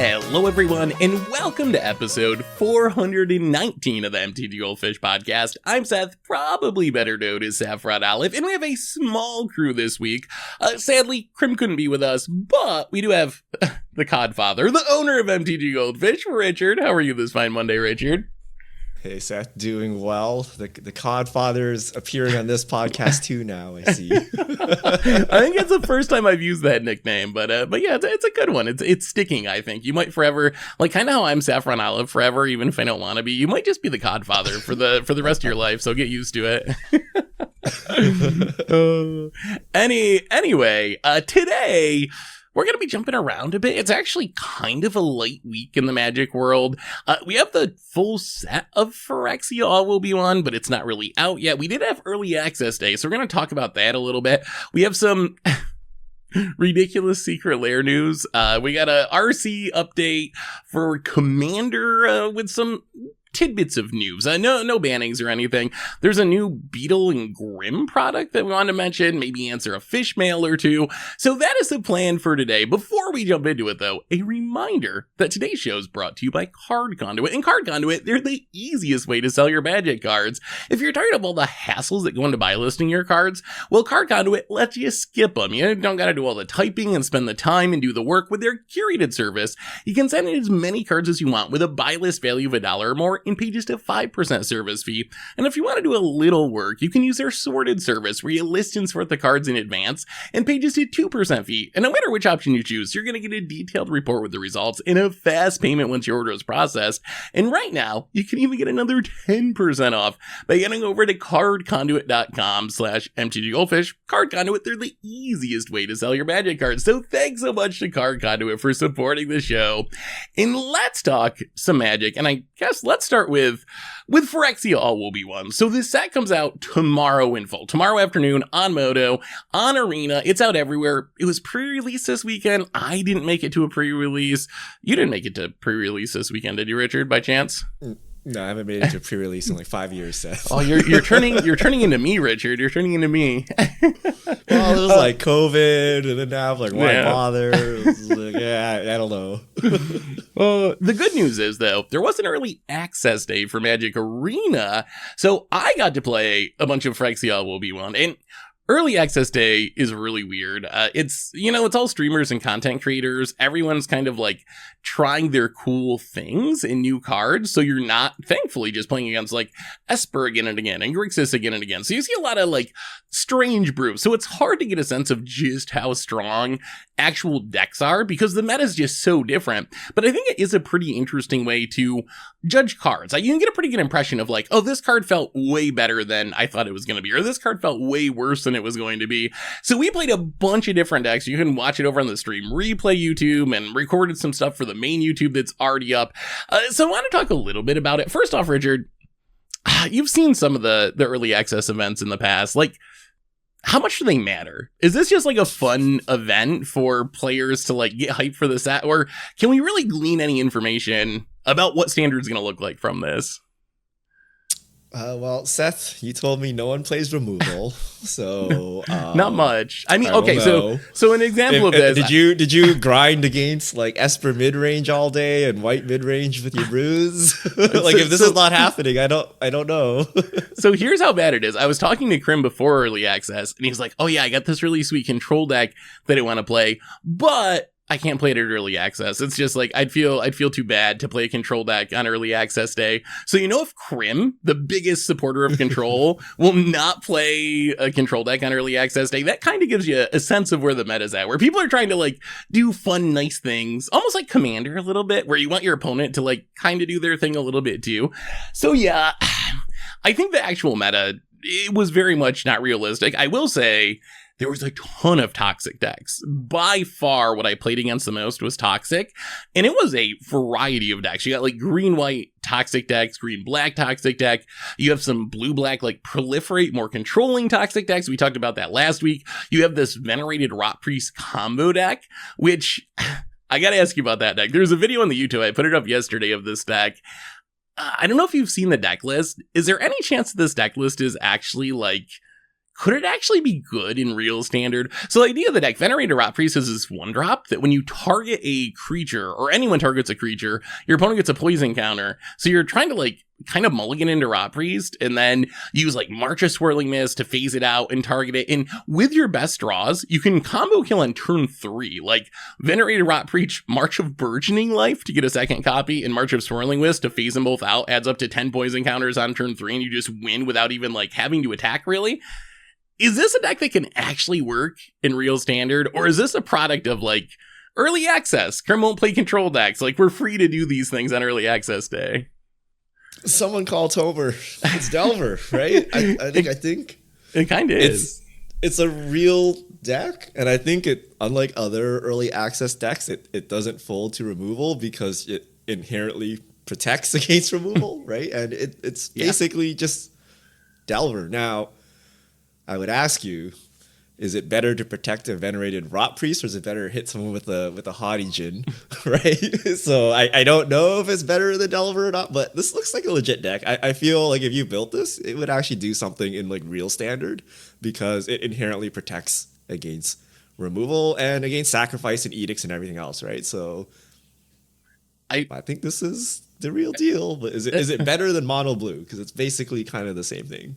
Hello everyone, and welcome to episode 419 of the MTG Goldfish podcast. I'm Seth, probably better known as Saffron Olive, and we have a small crew this week. Sadly, Krim couldn't be with us, but we do have the Codfather, the owner of MTG Goldfish, Richard. How are you this fine Monday, Richard? Hey Seth, doing well. The Codfather's appearing on this podcast too now, I see. I think it's the first time I've used that nickname, but yeah, it's a good one. It's sticking, I think. You might forever, like kind of how I'm Saffron Olive forever, even if I don't want to be. You might just be the Codfather for the rest of your life, so get used to it. Anyway, today we're going to be jumping around a bit. It's actually kind of a light week in the Magic world. We have the full set of Phyrexia All Will Be One, but it's not really out yet. We did have early access day, so we're going to talk about that a little bit. We have some ridiculous secret lair news. We got a RC update for Commander with some tidbits of news. No bannings or anything. There's a new Beetle and Grim product that we want to mention, maybe answer a Fishmail or two. So that is the plan for today. Before we jump into it though, a reminder that today's show is brought to you by Card Conduit. And Card Conduit, they're the easiest way to sell your Magic cards. If you're tired of all the hassles that go into buy listing your cards, well, Card Conduit lets you skip them. You don't gotta do all the typing and spend the time and do the work. With their curated service, you can send in as many cards as you want with a buy list value of $1 or more and pay just a 5% service fee. And if you want to do a little work, you can use their sorted service where you list and sort the cards in advance and pay just a 2% fee. And no matter which option you choose, you're going to get a detailed report with the results and a fast payment once your order is processed. And right now, you can even get another 10% off by getting over to cardconduit.com/MTGGoldfish. Card Conduit, they're the easiest way to sell your Magic cards. So thanks so much to Card Conduit for supporting the show. And let's talk some Magic. And I guess let's start with Phyrexia All Will Be One. So this set comes out tomorrow in full. Tomorrow afternoon on Moto, on Arena. It's out everywhere. It was pre-release this weekend. I didn't make it to a pre-release. You didn't make it to pre-release this weekend, did you, Richard, by chance? No, I haven't made it to a pre-release in like 5 years, Seth. Oh, you're turning into me, Richard. You're turning into me. Well, it was like COVID, and then now I'm like, why bother? It was like, yeah, I don't know. The good news is, though, there was an early access day for Magic Arena, so I got to play a bunch of Phyrexia All Will Be One, and early access day is really weird. It's all streamers and content creators. Everyone's kind of like trying their cool things in new cards. So you're not, thankfully, just playing against like Esper again and again and Grixis again and again. So you see a lot of like strange brews. So it's hard to get a sense of just how strong actual decks are because the meta is just so different. But I think it is a pretty interesting way to judge cards. Like, you can get a pretty good impression of like, oh, this card felt way better than I thought it was going to be, or this card felt way worse than it was going to be. So we played a bunch of different decks. You can watch it over on the stream replay YouTube and recorded some stuff for the main YouTube that's already up. So I want to talk a little bit about it. First off, Richard, you've seen some of the early access events in the past. Like, how much do they matter? Is this just like a fun event for players to like get hyped for the set? Or can we really glean any information about what Standard's going to look like from this? Well, Seth, you told me no one plays removal, so not much. I mean, okay, so an example of this. Did you grind against like Esper mid range all day and white mid range with your brews? Like, if this is not happening, I don't know. So here's how bad it is. I was talking to Krim before early access, and he's like, "Oh yeah, I got this really sweet control deck that I want to play, but I can't play it at early access. It's just like, I'd feel too bad to play a control deck on early access day." So if Krim, the biggest supporter of control, will not play a control deck on early access day, that kind of gives you a sense of where the meta's at, where people are trying to like do fun, nice things, almost like Commander a little bit, where you want your opponent to like kind of do their thing a little bit too. So yeah, I think the actual meta, it was very much not realistic. I will say, there was a ton of toxic decks. By far, what I played against the most was toxic, and it was a variety of decks. You got like green-white toxic decks, green-black toxic deck. You have some blue-black, like proliferate, more controlling toxic decks. We talked about that last week. You have this venerated Rot Priest combo deck, which I gotta ask you about that deck. There's a video on the YouTube, I put it up yesterday, of this deck. I don't know if you've seen the deck list. Is there any chance that this deck list is actually like could it actually be good in real standard? So the idea of the deck, Venerated Rot Priest is this 1-drop that when you target a creature, or anyone targets a creature, your opponent gets a poison counter. So you're trying to like kind of mulligan into Rot Priest and then use like March of Swirling Mist to phase it out and target it. And with your best draws, you can combo kill on turn 3, like Venerated Rot Priest, March of Burgeoning Life to get a second copy, and March of Swirling Mist to phase them both out, adds up to 10 poison counters on turn 3, and you just win without even like having to attack really. Is this a deck that can actually work in real standard, or is this a product of like early access? Krim won't play control decks. Like, we're free to do these things on early access day. Someone call Tober. It's Delver, right? I think it kind of is. It's a real deck, and I think it, unlike other early access decks, it doesn't fold to removal because it inherently protects against removal, right? And it's basically just Delver. Now, I would ask you, is it better to protect a Venerated Rot Priest, or is it better to hit someone with a Haughty Djinn, right? So I don't know if it's better than Delver or not, but this looks like a legit deck. I feel like if you built this, it would actually do something in like real standard because it inherently protects against removal and against sacrifice and edicts and everything else, right? So I think this is the real deal, but is it better than Mono Blue? Because it's basically kind of the same thing.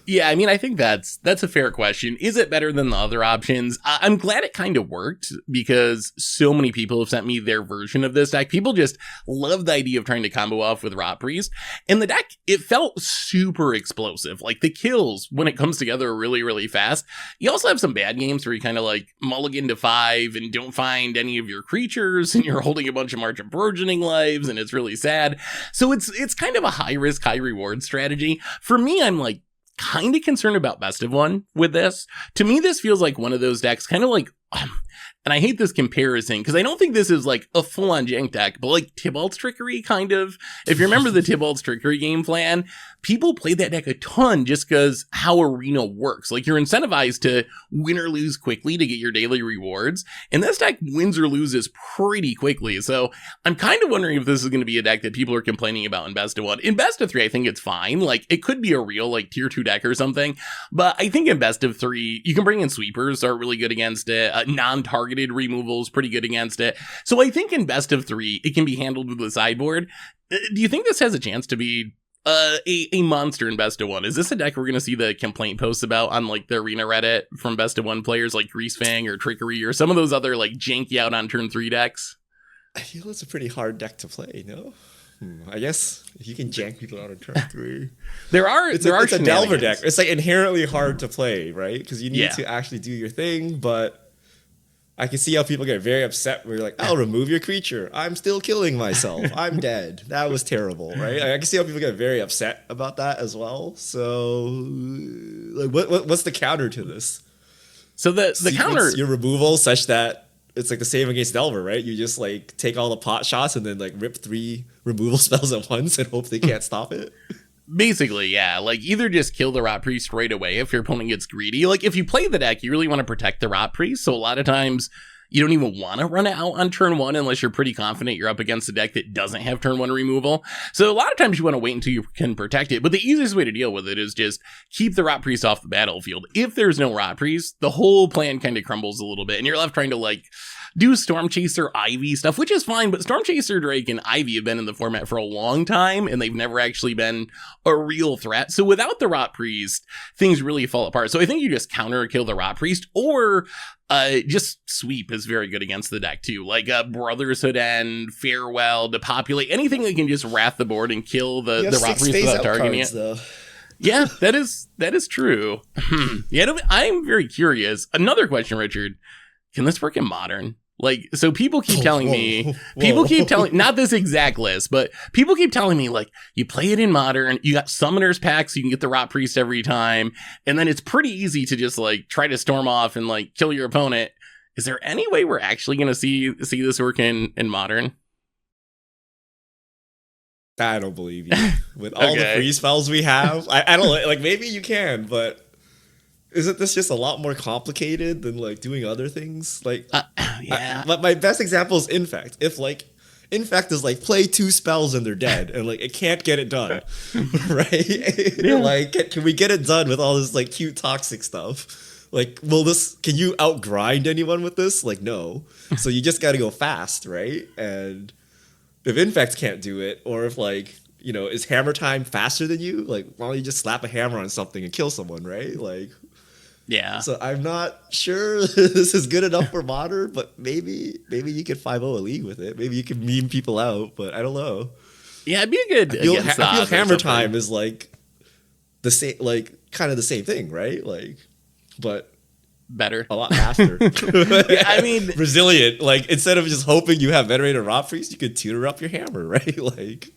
Yeah, I mean, I think that's a fair question. Is it better than the other options? I'm glad it kind of worked because so many people have sent me their version of this deck. People just love the idea of trying to combo off with Rot Priest. And the deck, it felt super explosive. Like, the kills, when it comes together, are really, really fast. You also have some bad games where you kind of like mulligan to 5 and don't find any of your creatures, and you're holding a bunch of March of Burgeoning Lives, and it's really sad. So it's kind of a high risk, high reward strategy. For me, I'm like, kind of concerned about best of one with this. To me, this feels like one of those decks, kind of like, and I hate this comparison because I don't think this is like a full-on jank deck, but like Tybalt's Trickery, kind of. If you remember the Tybalt's Trickery game plan, people play that deck a ton just because how Arena works. Like, you're incentivized to win or lose quickly to get your daily rewards, and this deck wins or loses pretty quickly. So I'm kind of wondering if this is going to be a deck that people are complaining about in best of one. In best of 3, I think it's fine. Like, it could be a real like tier 2 deck or something, but I think in best of 3, you can bring in sweepers, are really good against it. Non-targeted removals, pretty good against it. So I think in best of 3, it can be handled with the sideboard. Do you think this has a chance to be a monster in best of 1? Is this a deck we're going to see the complaint posts about on like the Arena Reddit from best of 1 players like Greasefang or Trickery or some of those other like janky out on turn 3 decks? I feel it's a pretty hard deck to play, no? I guess if you can jank people out on turn 3. It's a Delver deck. It's like inherently hard to play, right? Because you need to actually do your thing, but I can see how people get very upset where you're like, I'll remove your creature. I'm still killing myself. I'm dead. That was terrible, right? I can see how people get very upset about that as well. So, like, what's the counter to this? So the counter, your removal such that it's like the same against Delver, right? You just like take all the pot shots and then like rip 3 removal spells at once and hope they can't stop it. Basically, yeah. Like, either just kill the Rot Priest right away if your opponent gets greedy. Like, if you play the deck, you really want to protect the Rot Priest. So a lot of times you don't even want to run it out on turn 1 unless you're pretty confident you're up against a deck that doesn't have turn 1 removal. So a lot of times you want to wait until you can protect it. But the easiest way to deal with it is just keep the Rot Priest off the battlefield. If there's no Rot Priest, the whole plan kind of crumbles a little bit, and you're left trying to like do Storm Chaser Ivy stuff, which is fine, but Storm Chaser Drake and Ivy have been in the format for a long time, and they've never actually been a real threat. So without the Rot Priest, things really fall apart. So I think you just counter kill the Rot Priest, or just sweep is very good against the deck too. Like Brotherhood End, Farewell, Depopulate, anything that can just wrath the board and kill the Rot Priest without targeting it. Though. Yeah, that is true. Yeah, I'm very curious. Another question, Richard. Can this work in Modern? Like, so people keep telling me, not this exact list, but people keep telling me, like, you play it in Modern, you got Summoners packs, so you can get the Rot Priest every time, and then it's pretty easy to just, like, try to storm off and, like, kill your opponent. Is there any way we're actually going to see this work in Modern? I don't believe you. With all the free spells we have, I don't, like, maybe you can, but isn't this just a lot more complicated than like doing other things? Like, yeah. My best example is Infect. Infect is like play 2 spells and they're dead, and like it can't get it done, right? Yeah. Like, can we get it done with all this like cute toxic stuff? Like, can you outgrind anyone with this? Like, no. So you just got to go fast, right? And if Infect can't do it, or if like, is hammer time faster than you? Like, why don't you just slap a hammer on something and kill someone, right? Like, Yeah. so I'm not sure this is good enough for Modern, but maybe you could 5-0 a league with it. Maybe you could meme people out, but I don't know. Yeah, it'd be a good. I feel hammer time is like the same, like kind of the same thing, right? Like, but better, a lot faster. Yeah, I mean, resilient. Like, instead of just hoping you have venerated Rot Priest, you could tutor up your hammer, right? Like.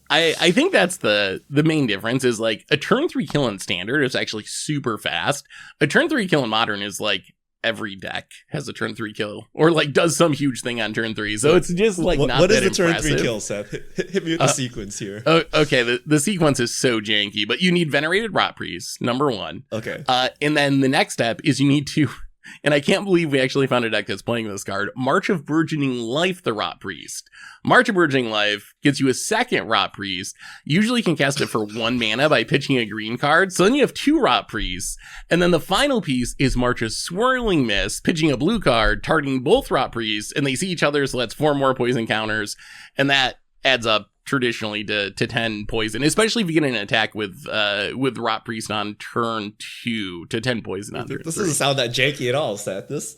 I think that's the main difference is like a turn 3 kill in Standard is actually super fast. A turn 3 kill in Modern is like every deck has a turn 3 kill or like does some huge thing on turn 3. So it's just like not what that is the impressive. Turn 3 kill, Seth? Hit me with the sequence here. Okay, the sequence is so janky, but you need Venerated Rot Priest, number 1. Okay. And then the next step is you need to, and I can't believe we actually found a deck that's playing this card, March of Burgeoning Life the Rot Priest. March of Burgeoning Life gives you a second Rot Priest. Usually you can cast it for 1 mana by pitching a green card. So then you have 2 Rot Priests. And then the final piece is March of Swirling Mist, pitching a blue card, targeting both Rot Priests, and they see each other, so that's 4 more poison counters. And that adds up traditionally to 10 poison, especially if you get an attack with Rot Priest on turn 2 to 10 poison on turn 3. This doesn't sound that janky at all, Seth. This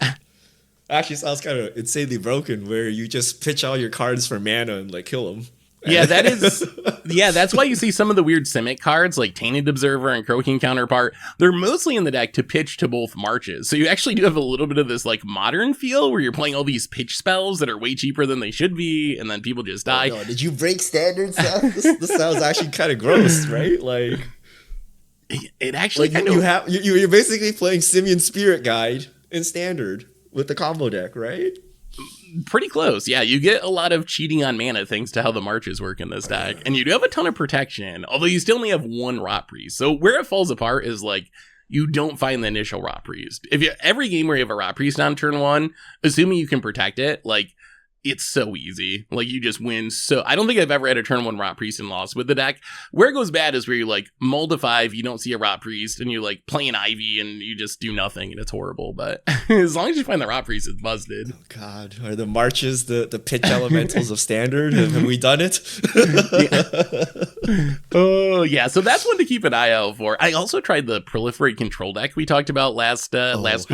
actually sounds kind of insanely broken, where you just pitch all your cards for mana and like kill them. Yeah, that's why you see some of the weird Simic cards like Tainted Observer and Croaking Counterpart. They're mostly in the deck to pitch to both marches. So you actually do have a little bit of this like modern feel where you're playing all these pitch spells that are way cheaper than they should be, and then people just die. Oh, no. Did you break Standard, Seth? This sounds actually kind of gross, right? Like, it actually like you're basically playing Simian Spirit Guide in Standard with the combo deck, right? Pretty close. Yeah, you get a lot of cheating on mana thanks to how the marches work in this deck. And you do have a ton of protection, although you still only have 1 Rot Priest. So where it falls apart is like you don't find the initial Rot Priest. Every game where you have a Rot Priest on turn 1, assuming you can protect it, like it's so easy. Like you just win. So I don't think I've ever had a turn 1 Rot Priest and lost with the deck. Where it goes bad is where you like mull to 5, you don't see a Rot Priest, and you like play an Ivy and you just do nothing and it's horrible. But as long as you find the Rot Priest, it's busted. Oh God, are the marches the pitch elementals of Standard? Have we done it? Yeah. Oh yeah, so that's one to keep an eye out for. I also tried the Proliferate Control deck we talked about last week. That's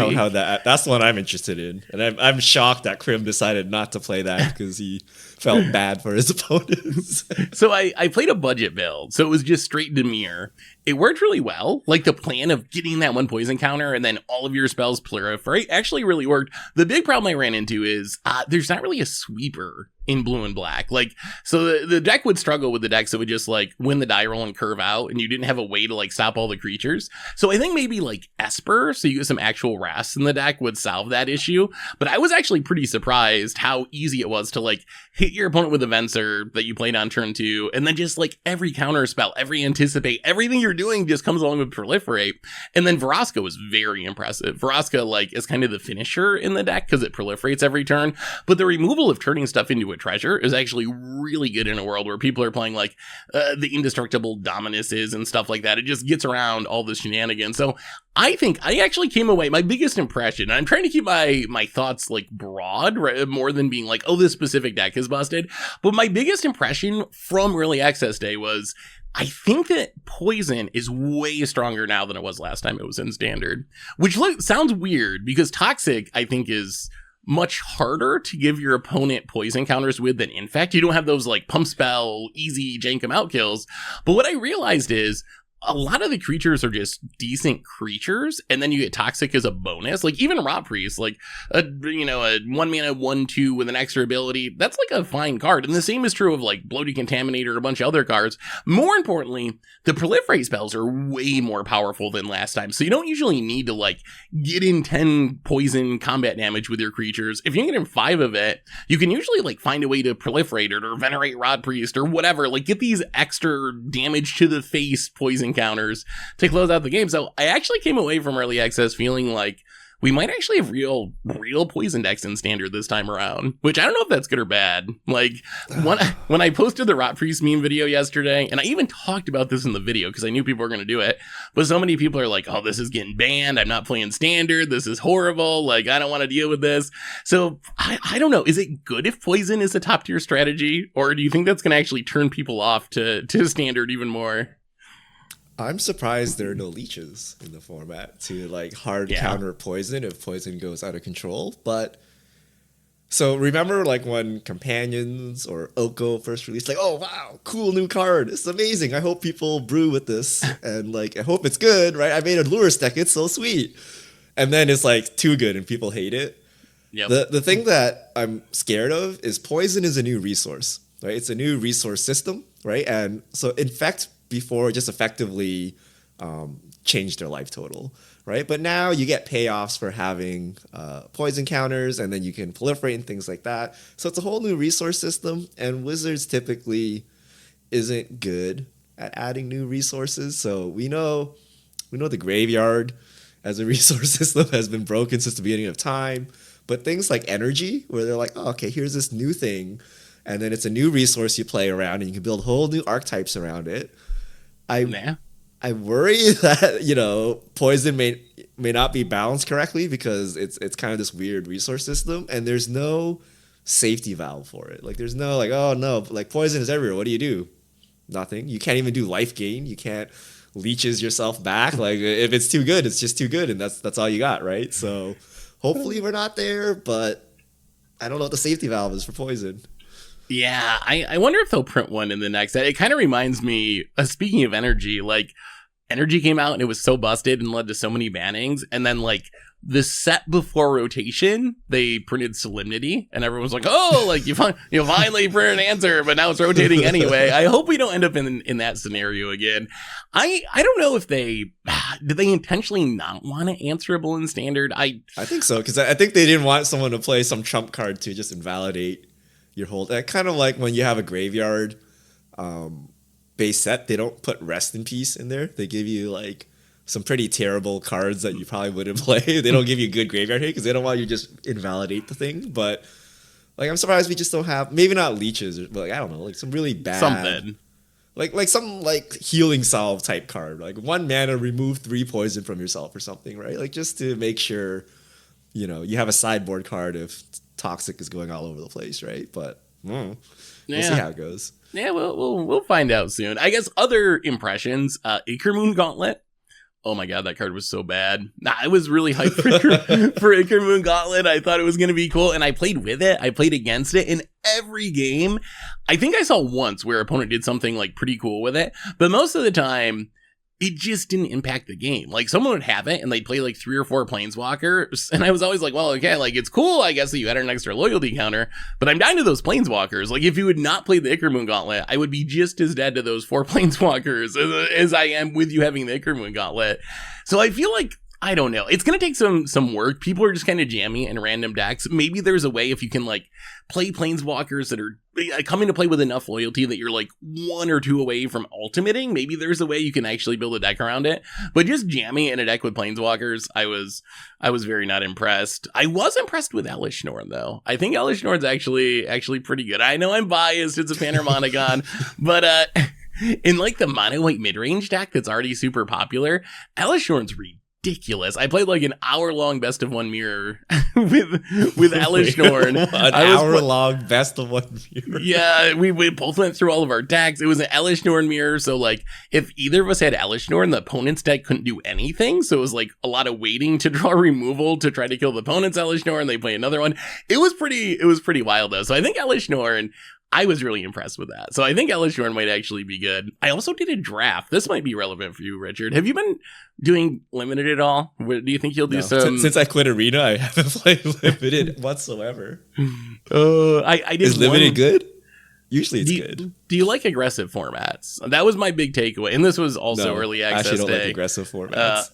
the one I'm interested in, and I'm shocked that Krim decided not to play that because he felt bad for his opponents. So I played a budget build, so it was just straight Dimir. It worked really well. Like the plan of getting that 1 poison counter and then all of your spells proliferate actually really worked. The big problem I ran into is there's not really a sweeper in blue and black. Like, so the deck would struggle with the decks that would just like win the die roll and curve out, and you didn't have a way to like stop all the creatures. So I think maybe like Esper, so you get some actual Wraths in the deck, would solve that issue. But I was actually pretty surprised how easy it was to like hit your opponent with a Venser that you played on turn 2, and then just like every counter spell, every anticipate, everything you're doing just comes along with Proliferate. And then Vraska was very impressive. Vraska like is kind of the finisher in the deck because it proliferates every turn, but the removal of turning stuff into a treasure is actually really good in a world where people are playing like the indestructible Dominuses and stuff like that. It just gets around all the shenanigans. So I think I actually came away, my biggest impression, and I'm trying to keep my thoughts like broad, right, more than being like, oh, this specific deck is busted. But my biggest impression from early access day was I think that poison is way stronger now than it was last time it was in Standard, which sounds weird because Toxic, I think, is much harder to give your opponent poison counters with than Infect. You don't have those like pump spell, easy jank 'em out kills. But what I realized is a lot of the creatures are just decent creatures, and then you get Toxic as a bonus. Like even Rot Priest, like a 1 mana 1/2 with an extra ability, that's like a fine card. And the same is true of like Bloated Contaminator or a bunch of other cards. More importantly, the proliferate spells are way more powerful than last time. So you don't usually need to like get in 10 poison combat damage with your creatures. If you can get in 5 of it, you can usually like find a way to proliferate it or venerate Rot Priest or whatever. Like get these extra damage to the face poison counters to close out the game. So I actually came away from early access feeling like we might actually have real poison decks in standard this time around, which I don't know if that's good or bad. Like when I posted the Rot Priest meme video yesterday, and I even talked about this in the video because I knew people were going to do it, but so many people are like, oh, this is getting banned. I'm not playing standard. This is horrible. Like, I don't want to deal with this. So I don't know. Is it good if poison is a top tier strategy, or do you think that's going to actually turn people off to standard even more? I'm surprised there are no leeches in the format to like hard counter poison if poison goes out of control. But so remember like when Companions or Oko first released, like, oh wow, cool new card. It's amazing. I hope people brew with this and like I hope it's good, right? I made a Lures deck, it's so sweet. And then it's like too good and people hate it. Yep. The thing that I'm scared of is poison is a new resource, right? It's a new resource system, right? And so infect before just effectively changed their life total, right? But now you get payoffs for having poison counters, and then you can proliferate and things like that. So it's a whole new resource system, and Wizards typically isn't good at adding new resources. So we know the graveyard as a resource system has been broken since the beginning of time. But things like energy, where they're like, oh, okay, here's this new thing, and then it's a new resource you play around, and you can build whole new archetypes around it. I worry that poison may not be balanced correctly because it's kind of this weird resource system, and there's no safety valve for it. Like there's no like, oh no, like poison is everywhere. What do? Nothing. You can't even do life gain. You can't leeches yourself back. Like if it's too good, it's just too good, and that's all you got, right? So hopefully we're not there, but I don't know what the safety valve is for poison. Yeah, I wonder if they'll print one in the next set. It kind of reminds me, speaking of energy, like energy came out and it was so busted and led to so many bannings. And then like the set before rotation, they printed Solemnity and everyone was like, oh, like you finally printed an answer, but now it's rotating anyway. I hope we don't end up in that scenario again. I don't know if did they intentionally not want to answerable in standard? I think so, because I think they didn't want someone to play some trump card to just invalidate your whole deck. Kind of like when you have a graveyard base set, they don't put Rest in Peace in there. They give you like some pretty terrible cards that you probably wouldn't play. They don't give you good graveyard hit because they don't want you to just invalidate the thing. But like I'm surprised we just don't have, maybe not leeches, but like I don't know, like some really bad something. Like some like healing salve type card. Like 1 mana, remove 3 poison from yourself or something, right? Like just to make sure you have a sideboard card if Toxic is going all over the place, right? But we'll see how it goes. Yeah, we'll find out soon. I guess other impressions, Ichor Gauntlet. Oh my god, that card was so bad. I was really hyped for Ichor Gauntlet. I thought it was going to be cool, and I played with it. I played against it in every game. I think I saw once where opponent did something like pretty cool with it, but most of the time, it just didn't impact the game. Like someone would have it and they'd play like 3 or 4 Planeswalkers. And I was always like, well, okay, like it's cool, I guess, that you added an extra loyalty counter, but I'm down to those Planeswalkers. Like if you would not play the Ichor Gauntlet, I would be just as dead to those 4 Planeswalkers as I am with you having the Ichor Gauntlet. So I feel like, I don't know. It's going to take some work. People are just kind of jammy in random decks. Maybe there's a way if you can like play Planeswalkers that are coming to play with enough loyalty that you're like 1 or 2 away from ultimating. Maybe there's a way you can actually build a deck around it. But just jamming in a deck with Planeswalkers, I was very not impressed. I was impressed with Elish Norn though. I think Elish Norn's actually pretty good. I know I'm biased. It's a Panharmonicon, but in like the mono white mid-range deck that's already super popular, Elish Norn's ridiculous. I played like an hour-long best of 1 mirror with Elish Norn. An hour-long best of 1 mirror. Yeah, we both went through all of our decks. It was an Elish Norn mirror, so like if either of us had Elish Norn, the opponent's deck couldn't do anything. So it was like a lot of waiting to draw removal to try to kill the opponent's Elish Norn. They play another one. It was pretty wild though. So I think Elish Norn, I was really impressed with that. So I think Elish Norn might actually be good. I also did a draft. This might be relevant for you, Richard. Have you been doing limited at all? Do you think you'll do some? Since I quit Arena, I haven't played limited whatsoever. I did. Is limited good? Usually it's good. Do you like aggressive formats? That was my big takeaway. And this was also early access. I actually don't like aggressive formats.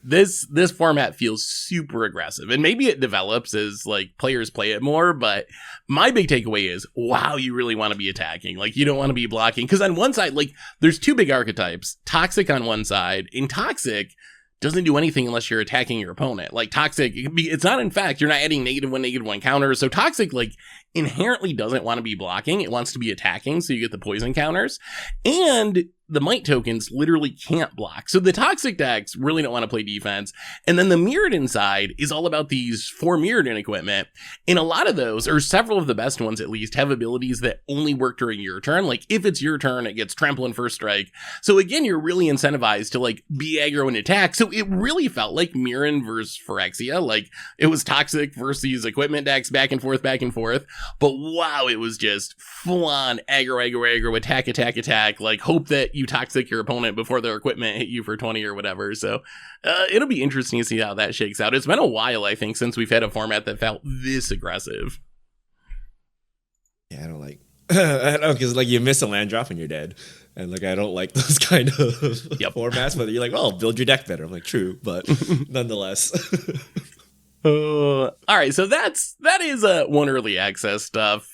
This format feels super aggressive, and maybe it develops as like players play it more, but my big takeaway is, wow, you really want to be attacking. Like you don't want to be blocking, because on one side, like there's 2 big archetypes, Toxic on one side. In Toxic, doesn't do anything unless you're attacking your opponent. Like Toxic, it's not, in fact, you're not adding -1/-1 counters. So Toxic, like, inherently doesn't want to be blocking. It wants to be attacking, so you get the poison counters. And the Might tokens literally can't block. So the Toxic decks really don't want to play defense. And then the Mirrodin side is all about these 4 Mirrodin equipment. And a lot of those, or several of the best ones at least, have abilities that only work during your turn. Like, if it's your turn, it gets Trample and First Strike. So again, you're really incentivized to, like, be aggro and attack. So it really felt like Mirrodin versus Phyrexia. Like, it was Toxic versus these equipment decks, back and forth, back and forth. But wow, it was just full-on aggro, attack, like, hope that you Toxic your opponent before their equipment hit you for 20 or whatever. So it'll be interesting to see how that shakes out. It's been a while, I think, since we've had a format that felt this aggressive. Yeah, I don't like, I don't know, because, like, you miss a land drop and you're dead. And, like, I don't like those kind of formats, but you're like, well, build your deck better. I'm like, true, but nonetheless. All right, so that is one early access stuff.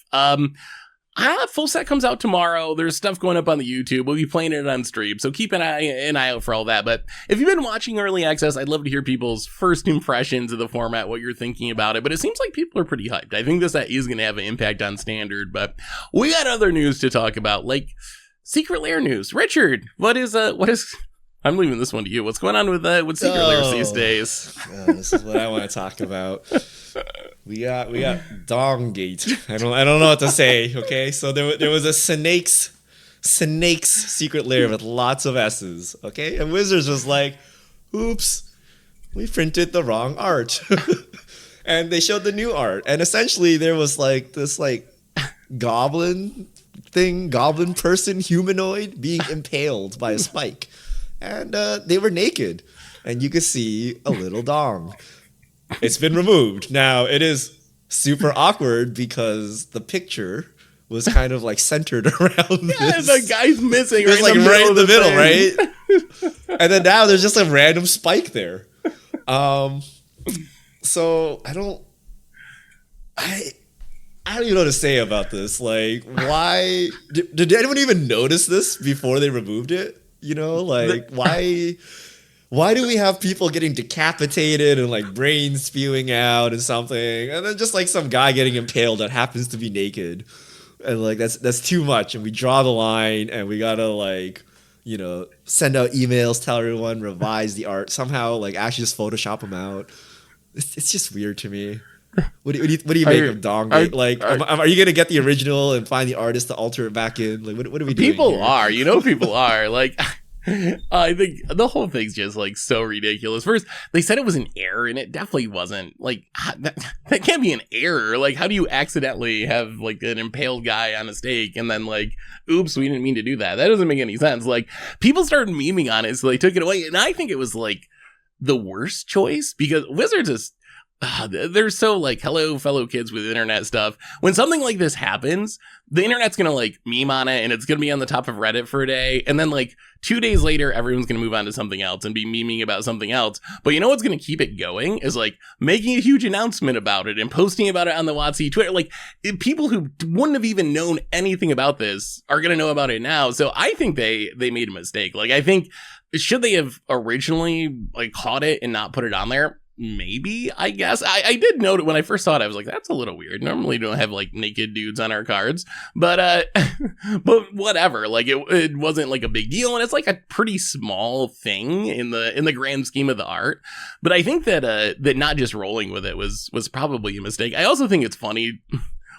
Full set comes out tomorrow. There's stuff going up on the YouTube. We'll be playing it on stream, so keep an eye out for all that. But if you've been watching early access, I'd love to hear people's first impressions of the format, what you're thinking about it. But it seems like people are pretty hyped. I think this set is going to have an impact on Standard, but we got other news to talk about, like Secret Lair news. Richard, what is I'm leaving this one to you. What's going on with Secret Lairs these days? This is what I want to talk about. We got Donggate. I don't know what to say. Okay, so there was a Snake's Secret Lair with lots of S's. Okay, and Wizards was like, "Oops, we printed the wrong art," and they showed the new art, and essentially there was like this goblin person, humanoid, being impaled by a spike. And they were naked, and you could see a little dong. It's been removed. Now, it is super awkward because the picture was kind of like centered around this. The guy's missing. It's like right in the middle, right? And then now there's just a random spike there. So I don't even know what to say about this. Like, why did anyone even notice this before they removed it? You know, like, why do we have people getting decapitated and, like, brains spewing out and something, and then just, like, some guy getting impaled that happens to be naked? And, like, that's too much, and we draw the line, and we gotta, like, you know, send out emails, tell everyone, revise the art, somehow, like, actually just Photoshop them out. It's just weird to me. What do you make of Donggate? Like, are you gonna get the original and find the artist to alter it back in? Like, what are we doing? People are, people are like. I think the whole thing's just like so ridiculous. First, they said it was an error, and it definitely wasn't. Like, that can't be an error. Like, how do you accidentally have like an impaled guy on a stake and then like, oops, we didn't mean to do that? That doesn't make any sense. Like, people started memeing on it, so they took it away, and I think it was like the worst choice because Wizards is. They're so like, hello, fellow kids with internet stuff. When something like this happens, the internet's gonna like meme on it, and it's gonna be on the top of Reddit for a day, and then like 2 days later, everyone's gonna move on to something else and be memeing about something else. But you know what's gonna keep it going is like making a huge announcement about it and posting about it on the WotC Twitter. Like, people who wouldn't have even known anything about this are gonna know about it now. So I think they made a mistake. Like, I think, should they have originally like caught it and not put it on there? Maybe, I guess. I did note it when I first saw it. I was like, that's a little weird. Normally, we don't have like naked dudes on our cards, but but whatever. Like, it wasn't like a big deal, and it's like a pretty small thing in the grand scheme of the art. But I think that that not just rolling with it was probably a mistake. I also think it's funny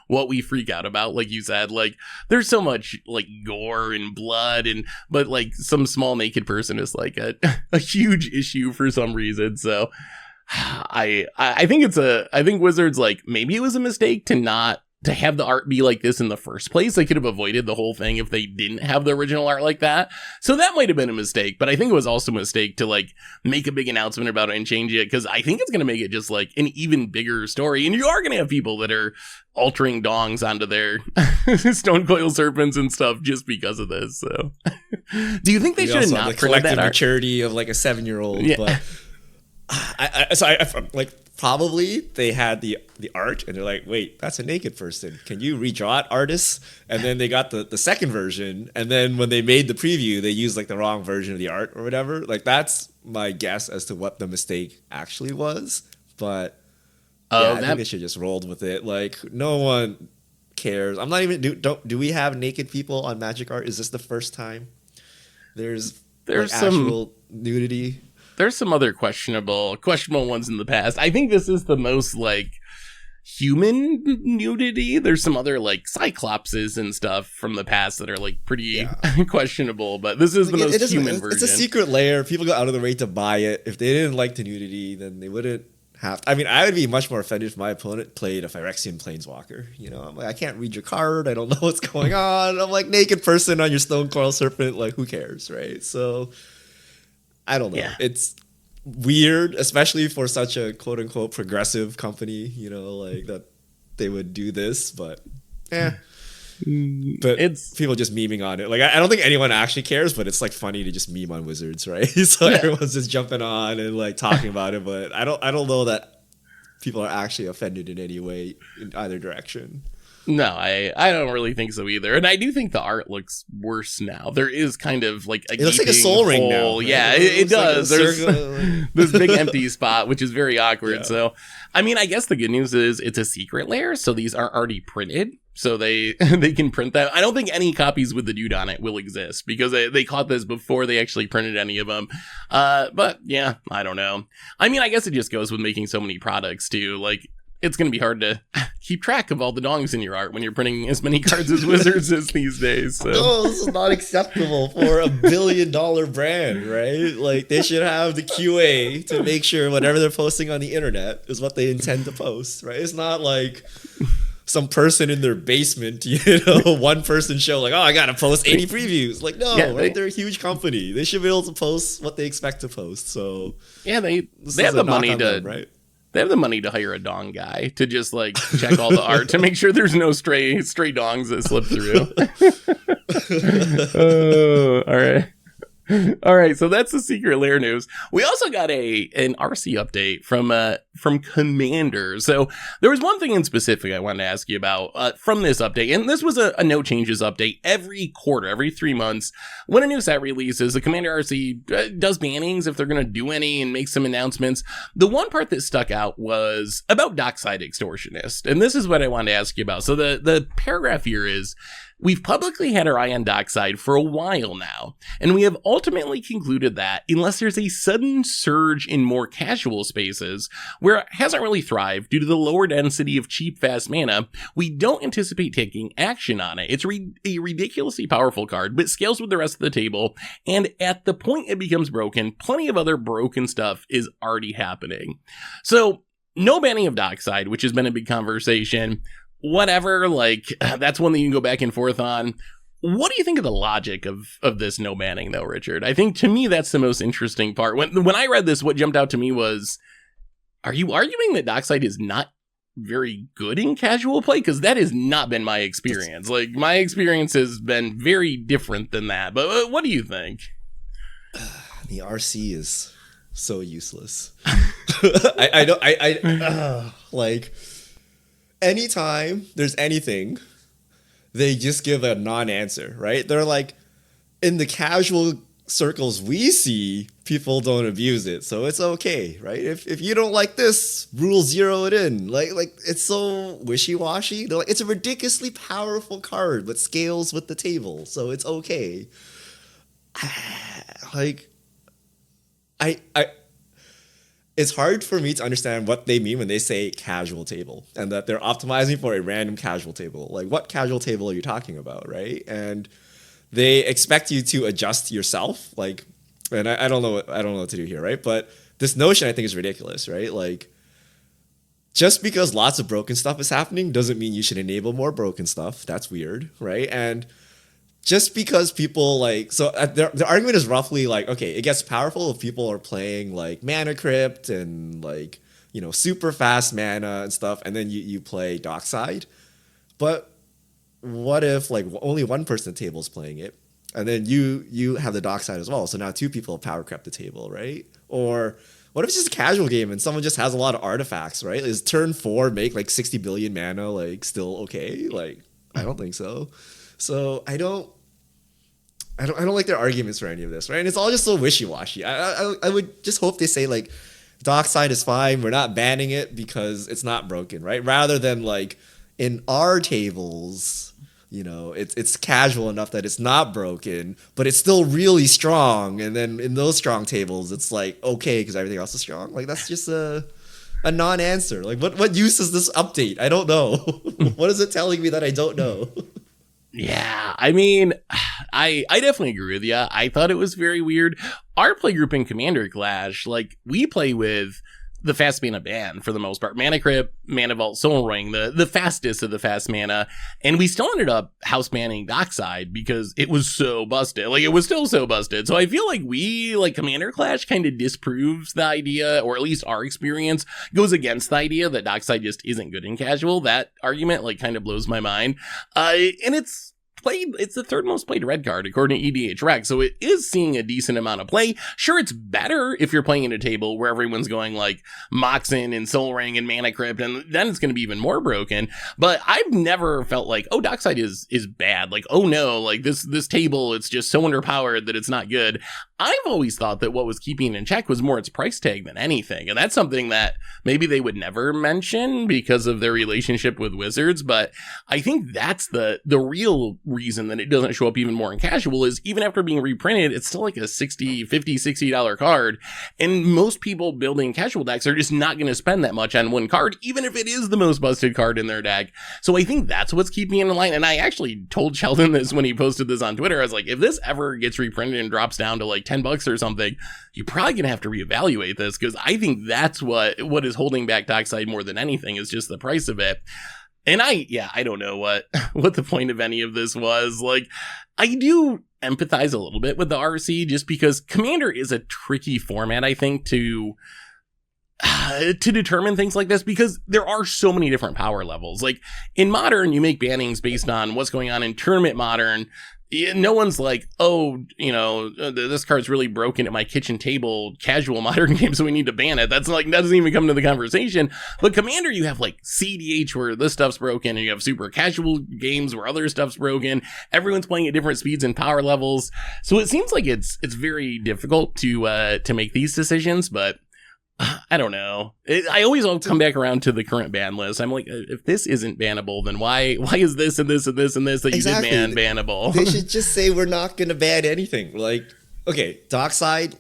what we freak out about, like you said. Like, there's so much like gore and blood, but like some small naked person is like a huge issue for some reason. So I think I think Wizards, like, maybe it was a mistake to have the art be like this in the first place. They could have avoided the whole thing if they didn't have the original art like that. So that might have been a mistake, but I think it was also a mistake to like make a big announcement about it and change it, because I think it's going to make it just like an even bigger story. And you are going to have people that are altering dongs onto their stone coil serpents and stuff just because of this. So do you think they should have not the collective maturity of like a 7-year-old? Yeah. But Like probably they had the art and they're like, wait, that's a naked person. Can you redraw it, artists? And then they got the second version, and then when they made the preview, they used like the wrong version of the art or whatever. Like that's my guess as to what the mistake actually was. But yeah, I think they should just rolled with it. Like no one cares. I'm not even do we have naked people on Magic art? Is this the first time there's like actual nudity? There's some other questionable ones in the past. I think this is the most like human nudity. There's some other like cyclopses and stuff from the past that are like pretty questionable, but this is the most human version. It's a secret lair. People go out of the way to buy it. If they didn't like the nudity, then they wouldn't have to. I mean, I would be much more offended if my opponent played a Phyrexian Planeswalker. You know, I'm like, I can't read your card. I don't know what's going on. I'm like, naked person on your Stone Coral Serpent. Like, who cares, right? So I don't know. Yeah. It's weird, especially for such a quote unquote progressive company, you know, like that they would do this, but but it's people just memeing on it. Like I don't think anyone actually cares, but it's like funny to just meme on Wizards, right? So everyone's just jumping on and like talking about it, but I don't know that people are actually offended in any way in either direction. No, I don't really think so either. And I do think the art looks worse now. There is kind of like it looks like a soul ring now. Right? Yeah, it does. Like there's this big empty spot, which is very awkward. Yeah. So, I mean, I guess the good news is it's a secret lair, so these aren't already printed. So they can print that. I don't think any copies with the dude on it will exist because they caught this before they actually printed any of them. But yeah, I don't know. I mean, I guess it just goes with making so many products too. Like, it's going to be hard to keep track of all the dongs in your art when you're printing as many cards as Wizards is these days. So. No, this is not acceptable for $1 billion brand, right? Like, they should have the QA to make sure whatever they're posting on the internet is what they intend to post, right? It's not like some person in their basement, you know, one person show like, oh, I got to post 80 previews. Like, no, right? They're a huge company. They should be able to post what they expect to post. So yeah, they have the money to, them, right? They have the money to hire a dong guy to just like check all the art to make sure there's no stray dongs that slip through. All right. All right, so that's the secret lair news. We also got an RC update from Commander. So there was one thing in specific I wanted to ask you about from this update, and this was a no changes update. Every quarter, every 3 months, when a new set releases, the Commander RC does bannings if they're going to do any and make some announcements. The one part that stuck out was about Dockside Extortionist, and this is what I wanted to ask you about. So the paragraph here is, we've publicly had our eye on Dockside for a while now, and we have ultimately concluded that unless there's a sudden surge in more casual spaces where it hasn't really thrived due to the lower density of cheap fast mana, we don't anticipate taking action on it. It's a ridiculously powerful card, but scales with the rest of the table, and at the point it becomes broken, plenty of other broken stuff is already happening. So, no banning of Dockside, which has been a big conversation. Whatever, like, that's one that you can go back and forth on. What do you think of the logic of this no banning, though, Richard? I think, to me, that's the most interesting part. When I read this, what jumped out to me was, are you arguing that Dockside is not very good in casual play? Because that has not been my experience. Like, my experience has been very different than that. But what do you think? The RC is so useless. Like... Anytime there's anything, they just give a non-answer, right? They're like, in the casual circles we see, people don't abuse it, so it's okay, right? If you don't like this, rule 0 it in. Like it's so wishy-washy. They're like, it's a ridiculously powerful card, but scales with the table, so it's okay. Like, it's hard for me to understand what they mean when they say casual table and that they're optimizing for a random casual table. Like, what casual table are you talking about, right? And they expect you to adjust yourself. Like, and I don't know what to do here, right? But this notion I think is ridiculous, right? Like, just because lots of broken stuff is happening doesn't mean you should enable more broken stuff. That's weird, right? And just because people like, so the argument is roughly like, okay, it gets powerful if people are playing like Mana Crypt and like, you know, super fast mana and stuff, and then you play Dockside. But what if like only one person at the table is playing it, and then you have the Dockside as well, so now 2 people have power crept the table, right? Or What if it's just a casual game and someone just has a lot of artifacts, right? Is turn 4 make like 60 billion mana like still okay? Like, I don't think so. So I don't like their arguments for any of this, right? And it's all just so wishy-washy. I would just hope they say like Dockside is fine, we're not banning it because it's not broken, right? Rather than like in our tables, you know, it's casual enough that it's not broken, but it's still really strong. And then in those strong tables, it's like okay because everything else is strong. Like that's just a non-answer. Like what use is this update? I don't know. What is it telling me that I don't know? Yeah, I mean, I definitely agree with you. I thought it was very weird. Our playgroup in Commander Clash, like, we play with the fast mana ban for the most part. Mana Crypt, Mana Vault, Soul Ring, the fastest of the fast mana. And we still ended up house banning Dockside because it was so busted. Like, it was still so busted. So I feel like Commander Clash kind of disproves the idea, or at least our experience goes against the idea that Dockside just isn't good in casual. That argument, like, kind of blows my mind. And it's the third most played red card according to EDH Rec, so it is seeing a decent amount of play. Sure, it's better if you're playing in a table where everyone's going like Moxen and Soul Ring and Mana Crypt, and then it's going to be even more broken. But I've never felt like, oh, Dockside is bad. Like, oh no, like this table, it's just so underpowered that it's not good. I've always thought that what was keeping it in check was more its price tag than anything, and that's something that maybe they would never mention because of their relationship with Wizards. But I think that's the real reason that it doesn't show up even more in casual is even after being reprinted, it's still like a $60 card. And most people building casual decks are just not going to spend that much on one card, even if it is the most busted card in their deck. So I think that's what's keeping it in line. And I actually told Sheldon this when he posted this on Twitter. I was like, if this ever gets reprinted and drops down to like $10 or something, you're probably going to have to reevaluate this, because I think that's what is holding back Dockside more than anything is just the price of it. And I don't know what the point of any of this was. Like, I do empathize a little bit with the RC just because Commander is a tricky format, I think, to determine things like this, because there are so many different power levels. Like in Modern, you make bannings based on what's going on in Tournament Modern. No one's like, oh, you know, this card's really broken at my kitchen table casual Modern game, so we need to ban it. That's like, that doesn't even come to the conversation. But Commander, you have like CDH where this stuff's broken, and you have super casual games where other stuff's broken. Everyone's playing at different speeds and power levels. So it seems like it's very difficult to make these decisions, but I don't know. I always come back around to the current ban list. I'm like, if this isn't bannable, then why is this and this and this and this that exactly. You did ban bannable? They should just say we're not going to ban anything. Like, okay, Dockside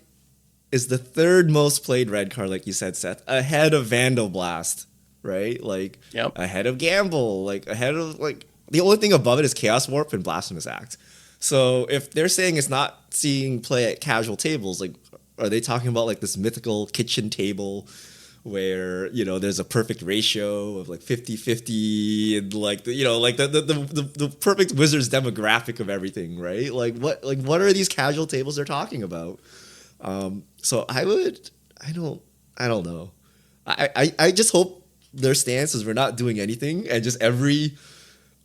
is the third most played red card, like you said, Seth, ahead of Vandal Blast, right? Like, yep. Ahead of Gamble, like ahead of like the only thing above it is Chaos Warp and Blasphemous Act. So if they're saying it's not seeing play at casual tables, like, are they talking about like this mythical kitchen table where, you know, there's a perfect ratio of like 50-50 and like the, you know, like the perfect Wizards demographic of everything, right? Like what are these casual tables they're talking about? So I don't know. I just hope their stance is we're not doing anything, and just every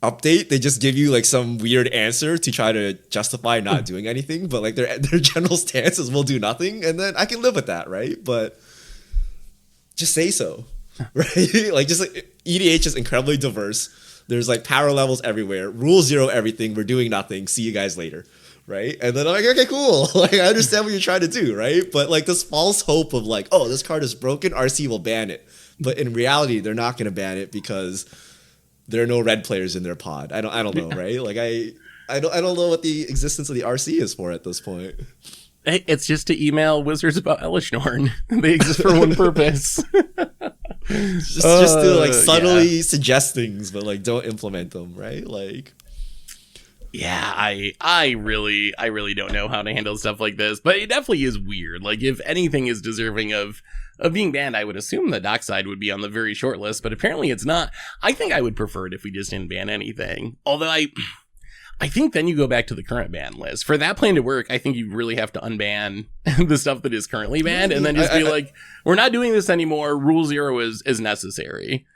update they just give you like some weird answer to try to justify not doing anything, but like their general stance is we'll do nothing, and then I can live with that, right? But just say so, right? Like, just like EDH is incredibly diverse. There's like power levels everywhere. Rule 0 everything. We're doing nothing. See you guys later, right? And then I'm like, okay, cool. Like, I understand what you're trying to do, right? But like this false hope of like, oh, this card is broken, RC will ban it. But in reality, they're not going to ban it because there are no red players in their pod. I don't know, right? Like I don't know what the existence of the RC is for at this point. It's just to email Wizards about Elishnorn. They exist for one purpose. just to like subtly suggest things, but like don't implement them, right? Like, yeah, I really don't know how to handle stuff like this, but it definitely is weird. Like, if anything is deserving of being banned, I would assume the Dockside would be on the very short list, but apparently it's not. I think I would prefer it if we just didn't ban anything. Although I think then you go back to the current ban list. For that plan to work, I think you really have to unban the stuff that is currently banned, and then just be like, we're not doing this anymore. Rule 0 is necessary.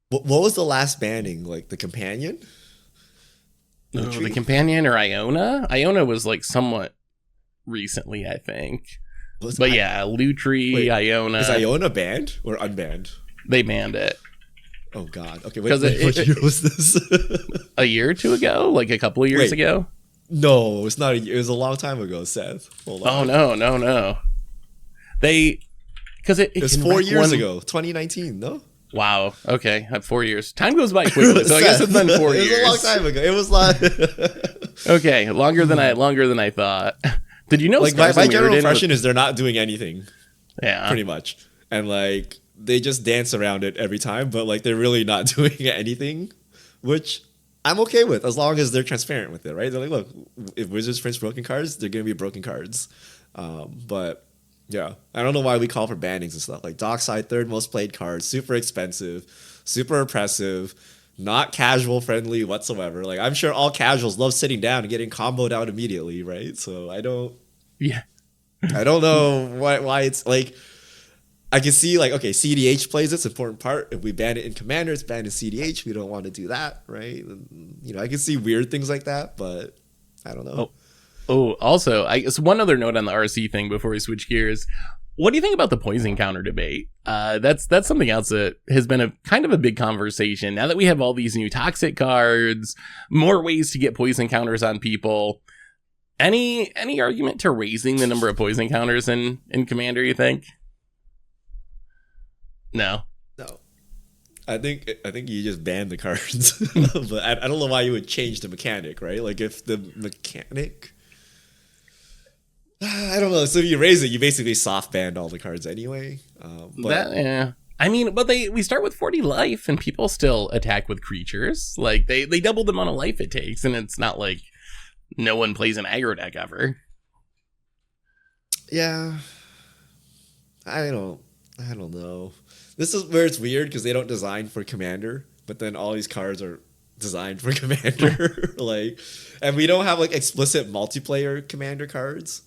What was the last banning? Like the Companion? The Companion or Iona? Iona was like somewhat recently, I think. But yeah, Lutri, wait, Iona. Is Iona banned or unbanned? They banned it. Oh God. Okay, wait, what year was this? A year or two ago? Like a couple of years ago? No, it's not a year. It was a long time ago, Seth. Hold on. Oh, no. Because it was 4 years ago, 2019, no? Wow. Okay. 4 years. Time goes by quickly. So I guess it's been 4 years. It was a long time ago. It was like okay, longer than I thought. Did you know? Like my general impression is they're not doing anything. Yeah. Pretty much, and like they just dance around it every time, but like they're really not doing anything, which I'm okay with as long as they're transparent with it, right? They're like, look, if Wizards prints broken cards, they're gonna be broken cards, but. Yeah, I don't know why we call for bannings and stuff. Like Dockside, third most played card, super expensive, super oppressive, not casual friendly whatsoever. Like I'm sure all casuals love sitting down and getting comboed out immediately, right? So I don't know why it's like. I can see like, okay, CDH plays its important part. If we ban it in Commander, it's banned in CDH. We don't want to do that, right? You know, I can see weird things like that, but I don't know. Oh, also, I guess one other note on the RC thing before we switch gears. What do you think about the poison counter debate? That's something else that has been a kind of a big conversation. Now that we have all these new toxic cards, more ways to get poison counters on people. Any argument to raising the number of poison counters in Commander, you think? No. I think you just ban the cards. But I don't know why you would change the mechanic, right? Like if the mechanic... I don't know. So if you raise it, you basically soft banned all the cards anyway. I mean, but we start with 40 life, and people still attack with creatures. Like they double the amount of life it takes, and it's not like no one plays an aggro deck ever. Yeah, I don't know. This is where it's weird because they don't design for Commander, but then all these cards are designed for Commander. Like, and we don't have like explicit multiplayer Commander cards.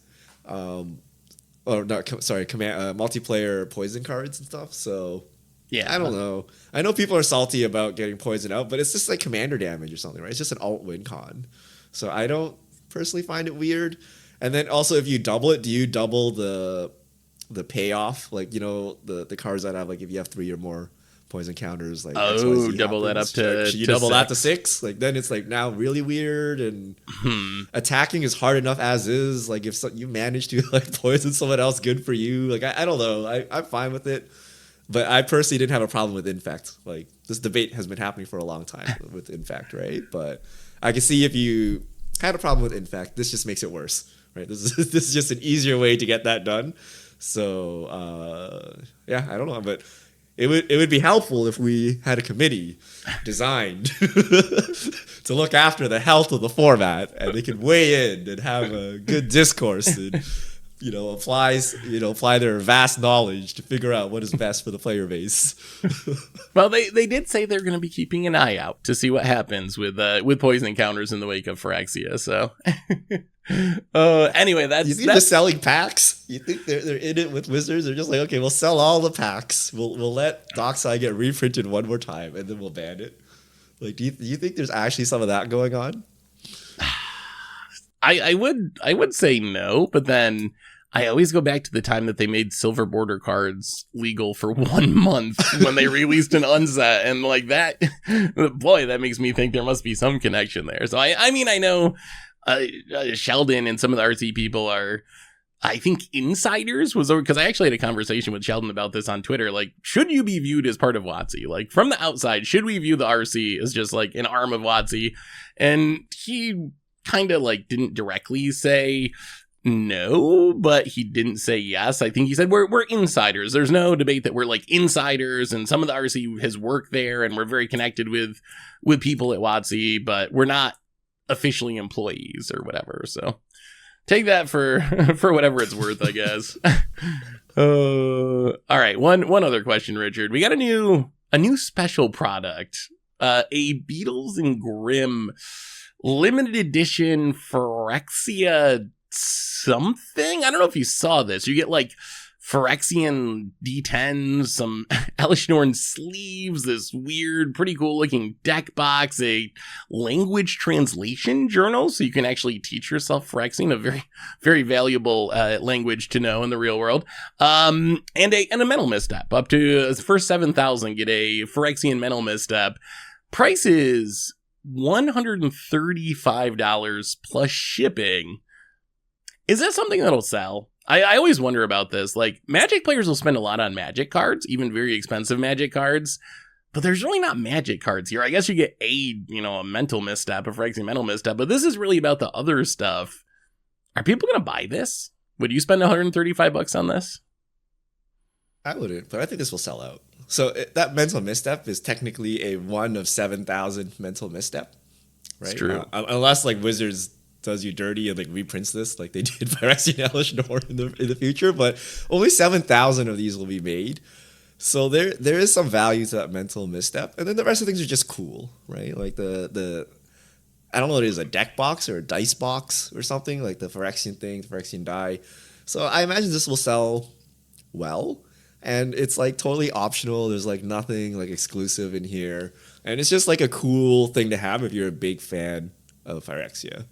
Multiplayer poison cards and stuff. So yeah, I don't know. I know people are salty about getting poisoned out, but it's just like commander damage or something, right? It's just an alt win con. So I don't personally find it weird. And then also, if you double it, do you double the payoff? Like, you know, the cards that have like if you have 3 or more poison counters, like XYZ double happens, that up to you double 6. that to 6. Like then it's like now really weird, and attacking is hard enough as is. Like if you manage to like poison someone else, good for you. Like I don't know, I'm fine with it, but I personally didn't have a problem with Infect. Like this debate has been happening for a long time with Infect, right? But I can see if you had a problem with Infect, this just makes it worse, right? This is just an easier way to get that done. So yeah, I don't know, but it would be helpful if we had a committee designed to look after the health of the format, and they could weigh in and have a good discourse and apply their vast knowledge to figure out what is best for the player base. Well, they did say they're going to be keeping an eye out to see what happens with poison encounters in the wake of Phyrexia. So anyway, you think they're selling packs? You think they're in it with Wizards? They're just like, okay, we'll sell all the packs. We'll let Dockside get reprinted one more time, and then we'll ban it. Like, do you think there's actually some of that going on? I would say no, but then I always go back to the time that they made silver border cards legal for 1 month when they released an unset, and like that, boy, that makes me think there must be some connection there. So I mean, I know Sheldon and some of the RC people are, I think, insiders, because I actually had a conversation with Sheldon about this on Twitter. Like, should you be viewed as part of WotC? Like, from the outside, should we view the RC as just like an arm of WotC? And he kind of like didn't directly say no, but he didn't say yes. I think he said we're insiders. There's no debate that we're like insiders, and some of the RC has worked there, and we're very connected with people at WotC, but we're not officially employees or whatever. So take that for whatever it's worth, I guess. All right, one other question, Richard. We got a new special product, a Beatles and Grimm limited edition Phyrexia something. I don't know if you saw this. You get like Phyrexian D10s, some Elishnorn sleeves, this weird, pretty cool looking deck box, a language translation journal, so you can actually teach yourself Phyrexian, a very, very valuable language to know in the real world, and a mental misstep. Up to the first 7,000, get a Phyrexian mental misstep. Price is $135 plus shipping. Is that something that'll sell? I always wonder about this. Like, Magic players will spend a lot on Magic cards, even very expensive Magic cards, but there's really not Magic cards here. I guess you get a mental misstep, a Phyrexian mental misstep, but this is really about the other stuff. Are people going to buy this? Would you spend $135 on this? I wouldn't, but I think this will sell out. So that mental misstep is technically a 1 of 7,000 mental misstep, right? It's true. Unless like Wizards does you dirty and like reprints this like they did Phyrexia Elishnorn in the future, but only 7,000 of these will be made. So there is some value to that mental misstep, and then the rest of the things are just cool, right? Like the I don't know what it is, a deck box or a dice box or something, like the Phyrexian thing, the Phyrexian die. So I imagine this will sell well, and it's like totally optional. There's like nothing like exclusive in here, and it's just like a cool thing to have if you're a big fan of Phyrexia.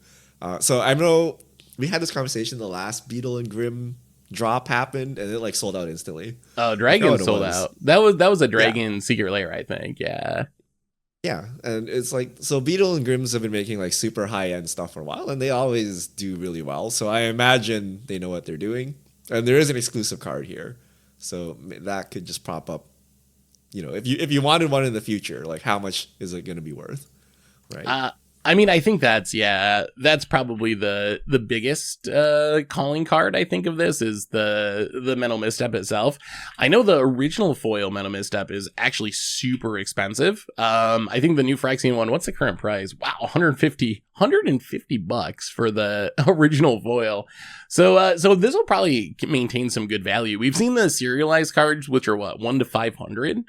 So I know we had this conversation, the last Beetle and Grim drop happened, and it like sold out instantly. Oh, Dragon sold out. That was a Dragon Secret Lair, I think. Yeah. Yeah, and it's like, so Beetle and Grimm's have been making like super high-end stuff for a while, and they always do really well. So I imagine they know what they're doing. And there is an exclusive card here. So that could just prop up, if you wanted one in the future, like how much is it going to be worth? Right. I mean, I think that's probably the biggest calling card, I think, of this is the mental misstep itself. I know the original foil mental misstep is actually super expensive. I think the new Phyrexian one, what's the current price? Wow, $150 for the original foil. So this will probably maintain some good value. We've seen the serialized cards, which are 1 to 500,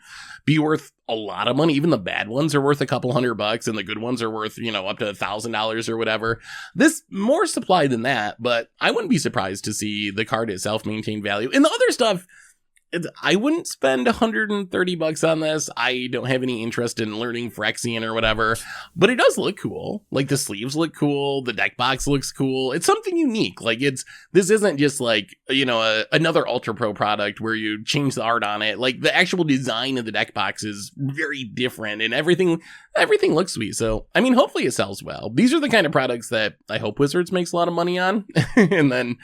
be worth a lot of money. Even the bad ones are worth a couple $100, and the good ones are worth, up to $1,000 or whatever. This more supply than that, but I wouldn't be surprised to see the card itself maintain value. And the other stuff, I wouldn't spend $130 on this. I don't have any interest in learning Phyrexian or whatever, but it does look cool. Like, the sleeves look cool. The deck box looks cool. It's something unique. Like, this isn't just like, another Ultra Pro product where you change the art on it. Like, the actual design of the deck box is very different, and everything looks sweet. So, I mean, hopefully it sells well. These are the kind of products that I hope Wizards makes a lot of money on and then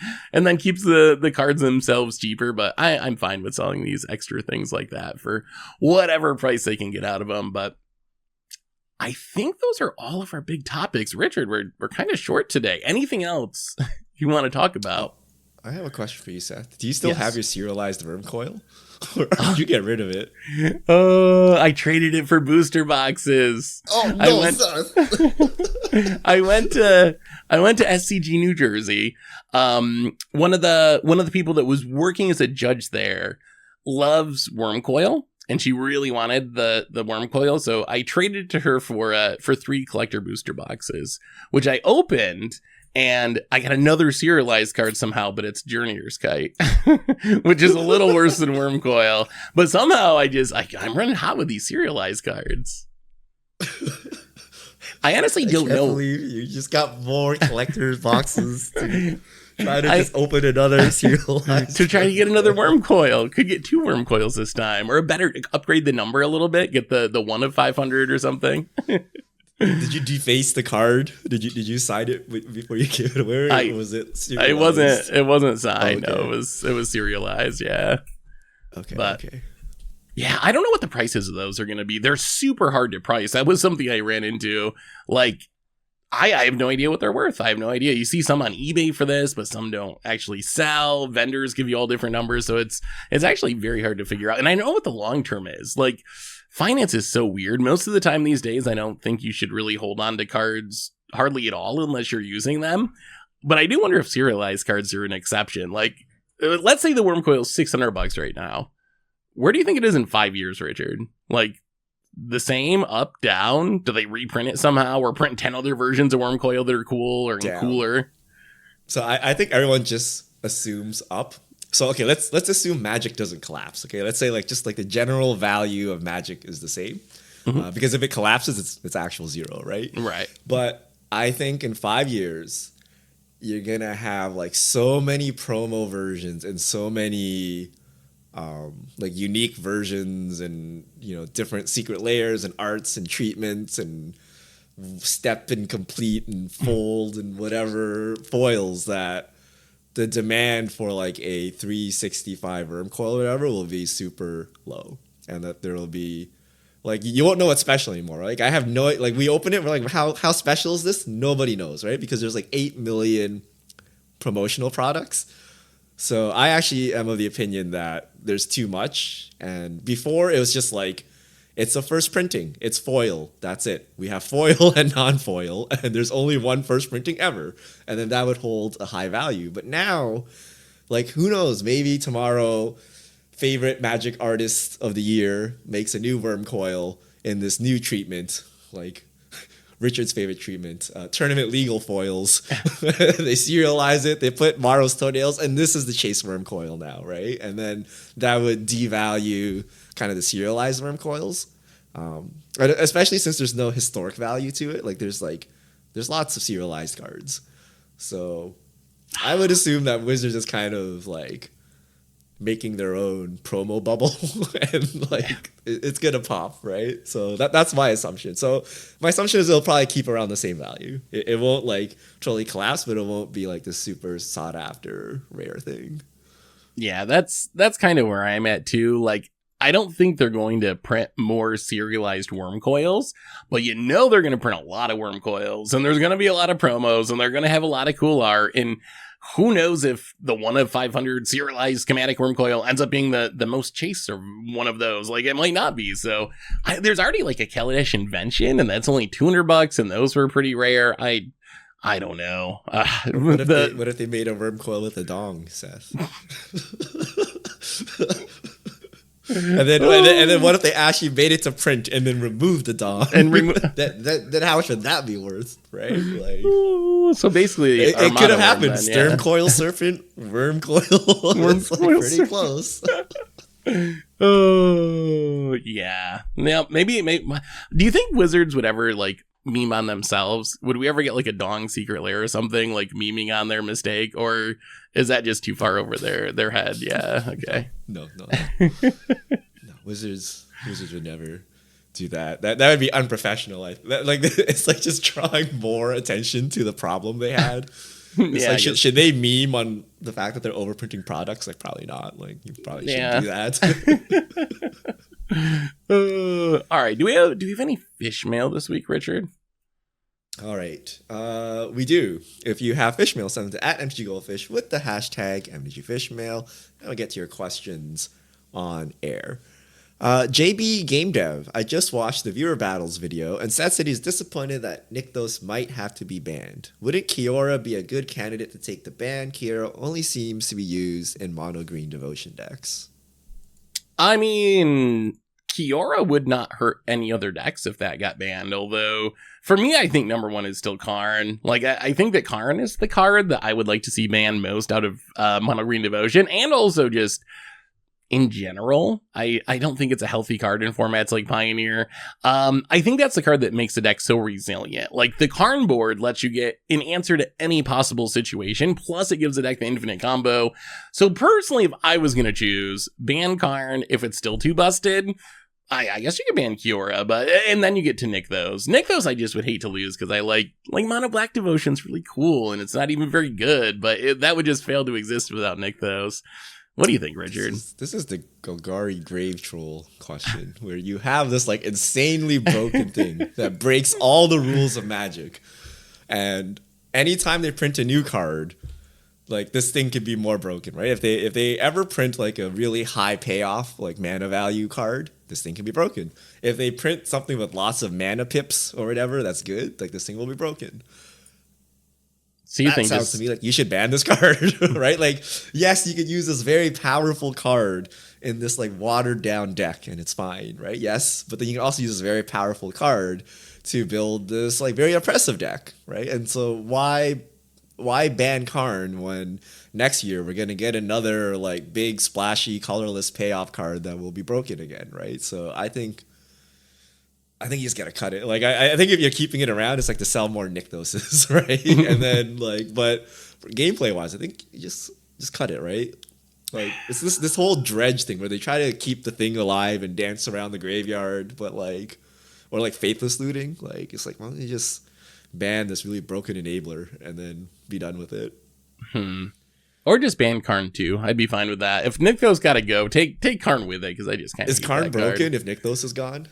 keeps the cards themselves cheaper. But I'm fine with selling these extra things like that for whatever price they can get out of them. But I think those are all of our big topics. Richard, we're kind of short today. Anything else you want to talk about? I have a question for you, Seth. Do you still have your serialized worm coil? Or did you get rid of it? I traded it for booster boxes. Oh no, Seth. I went to SCG New Jersey. One of the people that was working as a judge there loves worm coil, and she really wanted the worm coil, so I traded it to her for 3 collector booster boxes, which I opened, and I got another serialized card somehow, but it's Journeyer's Kite, which is a little worse than worm coil. But somehow I'm running hot with these serialized cards. I honestly don't know. Believe you just got more collector's boxes to try to just open another serialized to try to get another worm coil. Could get 2 worm coils this time, or upgrade the number a little bit, get the 1 of 500 or something. Did you deface the card? Did you sign it before you gave it away? Or was it serialized? It wasn't signed. Oh, okay. No, it was serialized. Yeah. Okay. Yeah, I don't know what the prices of those are going to be. They're super hard to price. That was something I ran into. Like, I have no idea what they're worth. I have no idea. You see some on eBay for this, but some don't actually sell. Vendors give you all different numbers, so it's actually very hard to figure out. And I know what the long term is. Like, finance is so weird. Most of the time these days, I don't think you should really hold on to cards hardly at all unless you're using them. But I do wonder if serialized cards are an exception. Like, let's say the worm coil is $600 right now. Where do you think it is in 5 years, Richard? Like, the same, up, down? Do they reprint it somehow or print 10 other versions of worm coil that are cool or down. Cooler? So I think everyone just assumes up. So okay, let's assume Magic doesn't collapse. Okay, let's say like just like the general value of Magic is the same, because if it collapses, it's actual zero, right? Right. But I think in 5 years, you're gonna have like so many promo versions and so many like unique versions and different secret layers and arts and treatments and step and complete and fold and whatever foils that the demand for like a 365 worm coil or whatever will be super low, and that there will be like you won't know what's special anymore. Like I have no like we open it, we're like how special is this? Nobody knows, right? Because there's like 8 million promotional products. So I actually am of the opinion that there's too much. And before it was just like, it's a first printing. It's foil. That's it. We have foil and non-foil, and there's only one first printing ever. And then that would hold a high value. But now, like, who knows? Maybe tomorrow, favorite Magic artist of the year makes a new worm coil in this new treatment, like Richard's favorite treatment, tournament legal foils. They serialize it, they put Maro's toenails, and this is the chase worm coil now, right? And then that would devalue kind of the serialized worm coils, especially since there's no historic value to it. Like there's lots of serialized cards, so I would assume that Wizards is kind of like making their own promo bubble and like it's gonna pop, right? So that's my assumption. So my assumption is it'll probably keep around the same value. It won't like totally collapse, but it won't be like this super sought after rare thing. Yeah, that's kind of where I'm at too. Like I don't think they're going to print more serialized worm coils, but they're going to print a lot of worm coils, and there's going to be a lot of promos, and they're going to have a lot of cool art. And who knows if the 1 of 500 serialized schematic worm coil ends up being the most chased or one of those. Like it might not be. So there's already like a Kaladesh invention, and that's only $200, and those were pretty rare. I don't know. What if they made a worm coil with a dong, Seth? And then what if they actually made it to print and then removed the dong? And then how much would that be worth, right? Like, so basically, it could have happened. Stern coil serpent, worm coil. It's like pretty close. Oh yeah. Now maybe. Do you think Wizards would ever like meme on themselves? Would we ever get like a dong secret lair or something like memeing on their mistake, or is that just too far over their head? Yeah. Okay. No. Wizards would never do that. That would be unprofessional. It's like just drawing more attention to the problem they had. Should they meme on the fact that they're overprinting products? Like probably not. Like you probably shouldn't do that. All right. Do we have any Fishmail this week, Richard? All right. We do. If you have Fishmail, send them to @MTGGoldfish with the hashtag MTGFishmail, and we'll get to your questions on air. JB Game Dev, I just watched the viewer battles video, and Seth said he's disappointed that Nykthos might have to be banned. Wouldn't Kiora be a good candidate to take the ban? Kiora only seems to be used in mono green devotion decks. I mean, Kiora would not hurt any other decks if that got banned, although for me, I think number one is still Karn. Like, I think that Karn is the card that I would like to see banned most out of mono green devotion, and also just in general, I don't think it's a healthy card in formats like Pioneer. I think that's the card that makes the deck so resilient. Like, the Karn board lets you get an answer to any possible situation, plus it gives the deck the infinite combo. So personally, if I was going to choose, ban Karn if it's still too busted. I guess you could ban Kiora, and then you get to Nykthos. Nykthos I just would hate to lose, because I like Mono Black Devotion's really cool, and it's not even very good, but that would just fail to exist without Nykthos. What do you think, Richard? This is the Golgari Grave Troll question, where you have this like insanely broken thing that breaks all the rules of Magic, and anytime they print a new card, like this thing could be more broken, right? If they ever print like a really high payoff, like mana value card, this thing can be broken. If they print something with lots of mana pips or whatever, that's good. Like this thing will be broken. So you think sounds to me like you should ban this card, right? Like, yes, you could use this very powerful card in this like watered down deck, and it's fine, right? Yes, but then you can also use this very powerful card to build this like very oppressive deck, right? And so why why ban Karn when next year we're gonna get another like big splashy colorless payoff card that will be broken again, right? So I think you just gotta cut it. Like I think if you're keeping it around, it's like to sell more Nykthoses, right? And then like, but gameplay wise, I think you just cut it, right? Like it's this whole dredge thing where they try to keep the thing alive and dance around the graveyard, but like, or like faithless looting. Like it's like, why don't you just ban this really broken enabler and then be done with it? Or just ban Karn too. I'd be fine with that. If Nykthos gotta go, take Karn with it, because I just kind of is Karn broken if Nykthos is gone?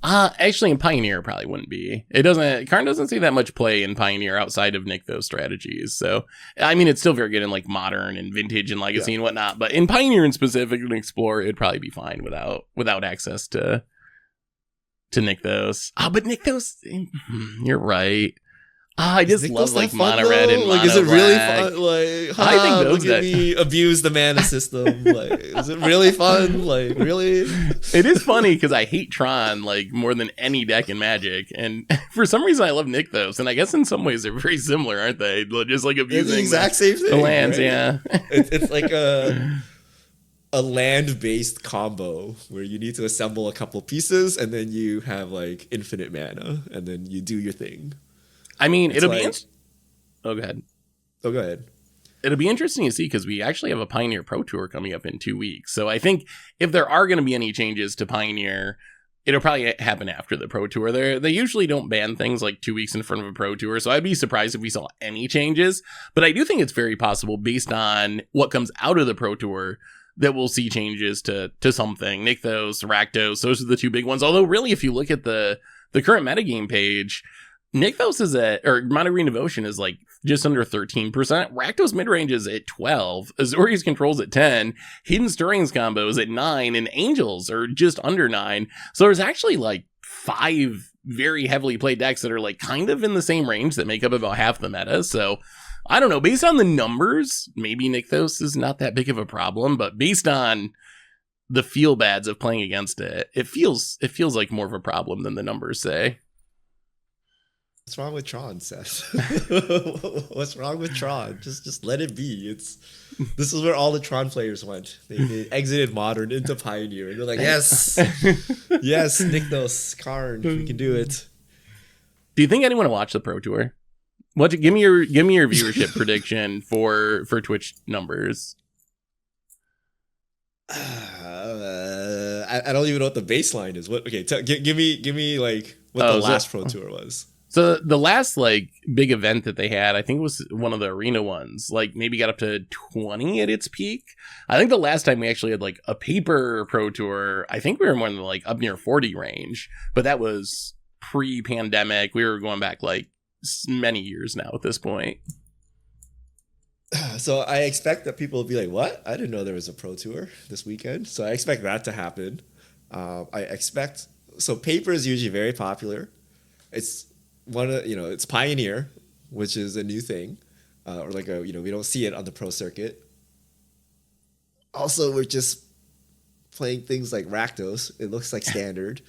Actually, in Pioneer, it probably wouldn't be. Karn doesn't see that much play in Pioneer outside of Nykthos strategies. So, I mean, it's still very good in like Modern and Vintage and Legacy and whatnot. But in Pioneer in specific and Explorer, it'd probably be fine without access to Nykthos. But Nykthos, you're right. I just love like mono red and mono like. Is it black. really fun? Like, I think those look at me abuse the mana system. Like, is it really fun? Like, really? It is funny because I hate Tron like more than any deck in Magic, and for some reason I love Nykthos, and I guess in some ways they're very similar, aren't they? Just like abusing the exact same thing. The lands, right? yeah. It's like a land-based combo where you need to assemble a couple pieces, and then you have like infinite mana, and then you do your thing. I mean, it'll be. Oh, go ahead. Oh, go ahead. It'll be interesting to see because we actually have a Pioneer Pro Tour coming up in 2 weeks. So I think if there are going to be any changes to Pioneer, it'll probably happen after the Pro Tour. They usually don't ban things like 2 weeks in front of a Pro Tour. So I'd be surprised if we saw any changes. But I do think it's very possible, based on what comes out of the Pro Tour, that we'll see changes to something. Nykthos, Rakdos, those are the two big ones. Although really, if you look at the current metagame page, Nykthos is Mono Green Devotion is like just under 13%. Rakdos midrange is at 12. Azorius Control's at 10. Hidden Stirrings combo is at 9. And Angels are just under 9. So there's actually like 5 very heavily played decks that are like kind of in the same range that make up about half the meta. So I don't know. Based on the numbers, maybe Nykthos is not that big of a problem. But based on the feel bads of playing against it, it feels like more of a problem than the numbers say. What's wrong with Tron, Seth? What's wrong with Tron? Just let it be. This is where all the Tron players went. They exited Modern into Pioneer, and they're like, yes, yes, Nykthos, Karn, we can do it. Do you think anyone will watch the Pro Tour? Give me your viewership prediction for Twitch numbers. I don't even know what the baseline is. Okay, give me like what the last Pro Tour was. So the last like big event that they had, I think it was one of the arena ones, like maybe got up to 20 at its peak. I think the last time we actually had like a paper Pro Tour, I think we were more than like up near 40 range, but that was pre-pandemic. We were going back like many years now at this point. So I expect that people will be like, what? I didn't know there was a Pro Tour this weekend. So I expect that to happen. So paper is usually very popular. It's it's Pioneer, which is a new thing, or like we don't see it on the pro circuit. Also, we're just playing things like Rakdos. It looks like standard.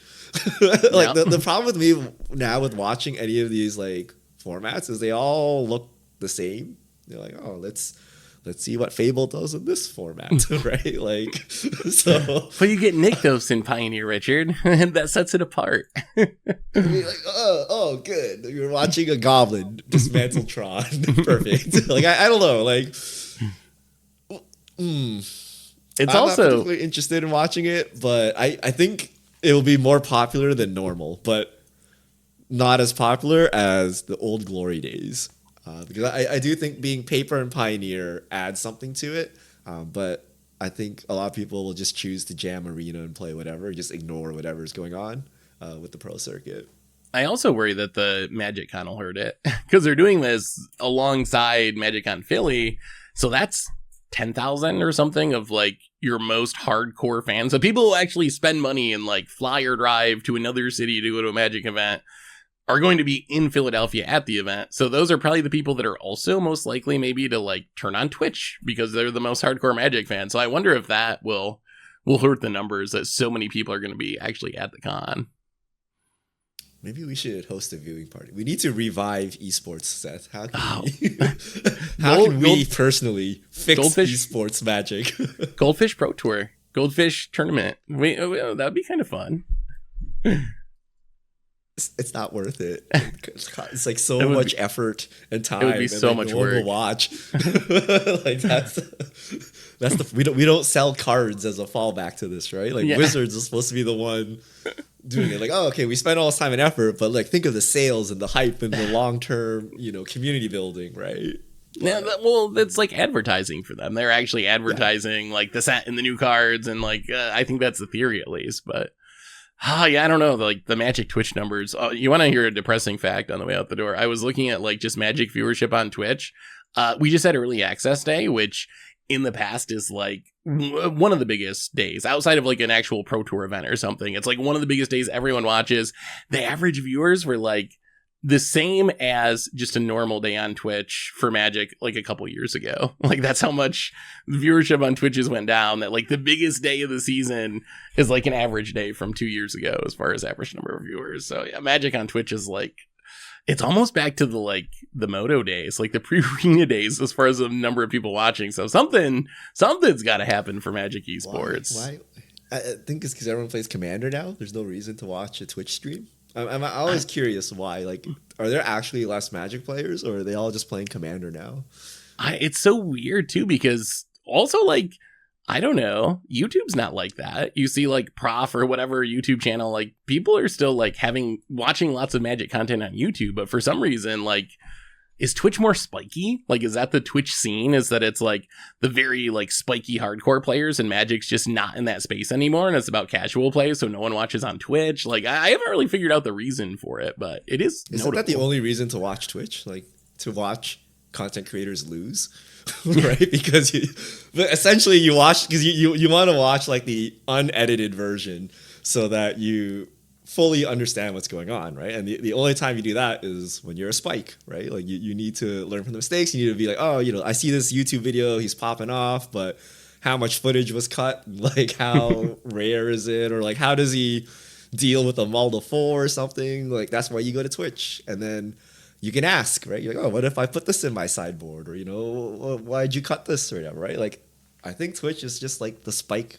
Like the problem with me now with watching any of these like formats is they all look the same. They're like, oh, let's see what Fable does in this format, right? Like, so. But you get Nykthos in Pioneer, Richard, and that sets it apart. Like, oh, good. You're watching a goblin dismantle Tron. Perfect. Like, I don't know. Like, I'm not particularly interested in watching it, but I think it will be more popular than normal, but not as popular as the old glory days. Because I do think being paper and Pioneer adds something to it, but I think a lot of people will just choose to jam Arena and play whatever, just ignore whatever's going on with the pro circuit. I also worry that the MagicCon will hurt it, because they're doing this alongside MagicCon Philly, so that's 10,000 or something of like your most hardcore fans. So people who actually spend money and like fly or drive to another city to go to a Magic event are going to be in Philadelphia at the event. So those are probably the people that are also most likely maybe to like turn on Twitch because they're the most hardcore Magic fans. So I wonder if that will hurt the numbers that so many people are going to be actually at the con. Maybe we should host a viewing party. We need to revive esports, Seth. How can we personally fix esports Magic? Goldfish Pro Tour, Goldfish Tournament. That'd be kind of fun. It's not worth it. It's like so much effort and time. It would be so much work to watch. Like that's we don't sell cards as a fallback to this, right? Like Wizards is supposed to be the one doing it. Like, oh, okay, we spent all this time and effort, but like think of the sales and the hype and the long term, community building, right? Yeah, well, that's like advertising for them. They're actually advertising like the set and the new cards, and like I think that's the theory at least, but. I don't know, like the Magic Twitch numbers. You want to hear a depressing fact on the way out the door? I was looking at like just Magic viewership on Twitch. We just had early access day, which in the past is like one of the biggest days outside of like an actual Pro Tour event or something. It's like one of the biggest days everyone watches. The average viewers were like the same as just a normal day on Twitch for Magic like a couple years ago. Like that's how much viewership on Twitch has went down, that like the biggest day of the season is like an average day from 2 years ago as far as average number of viewers. So yeah, Magic on Twitch is like, it's almost back to the Moto days, like the pre-arena days as far as the number of people watching. So something's got to happen for Magic esports. Why? I think it's because everyone plays Commander now. There's no reason to watch a Twitch stream. I'm always curious why. Like, are there actually less Magic players, or are they all just playing Commander now? It's so weird too, because also like I don't know, YouTube's not like that. You see like Prof or whatever YouTube channel, like people are still like watching lots of Magic content on YouTube, but for some reason like. Is Twitch more spiky? Like, is that the Twitch scene? Is that it's like the very like spiky hardcore players and Magic's just not in that space anymore, and it's about casual play, so no one watches on Twitch? Like, I haven't really figured out the reason for it, but it is. Isn't that the only reason to watch Twitch? Like to watch content creators lose, right? Because essentially you watch because you want to watch like the unedited version so that you fully understand what's going on, right? And the only time you do that is when you're a spike, right? Like you need to learn from the mistakes. You need to be like, oh, I see this YouTube video, he's popping off, but how much footage was cut? Like how rare is it? Or like how does he deal with a Mulder 4 or something? Like that's why you go to Twitch, and then you can ask, right? You're like, oh, what if I put this in my sideboard? Or why'd you cut this or whatever, right? Like I think Twitch is just like the spike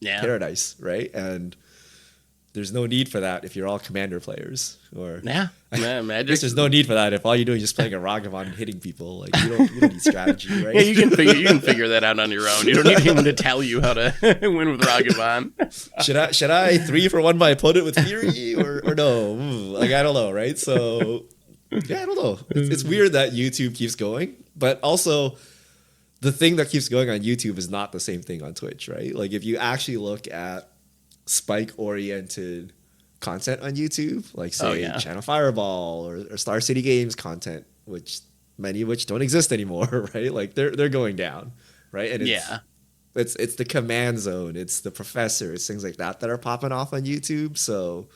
paradise, right? And there's no need for that if you're all Commander players. Or Magic. I guess there's no need for that if all you're doing is just playing a Ragavan and hitting people. Like you don't need strategy, right? Yeah, you can figure that out on your own. You don't need him to tell you how to win with Ragavan. Should I 3 for 1 my opponent with Fury or no? Like I don't know, right? So yeah, I don't know. It's weird that YouTube keeps going, but also the thing that keeps going on YouTube is not the same thing on Twitch, right? Like if you actually look at spike-oriented content on YouTube, like say Channel Fireball or Star City Games content, which many of which don't exist anymore, right? Like they're going down, right? And it's the Command Zone, it's the Professor, it's things like that are popping off on YouTube. So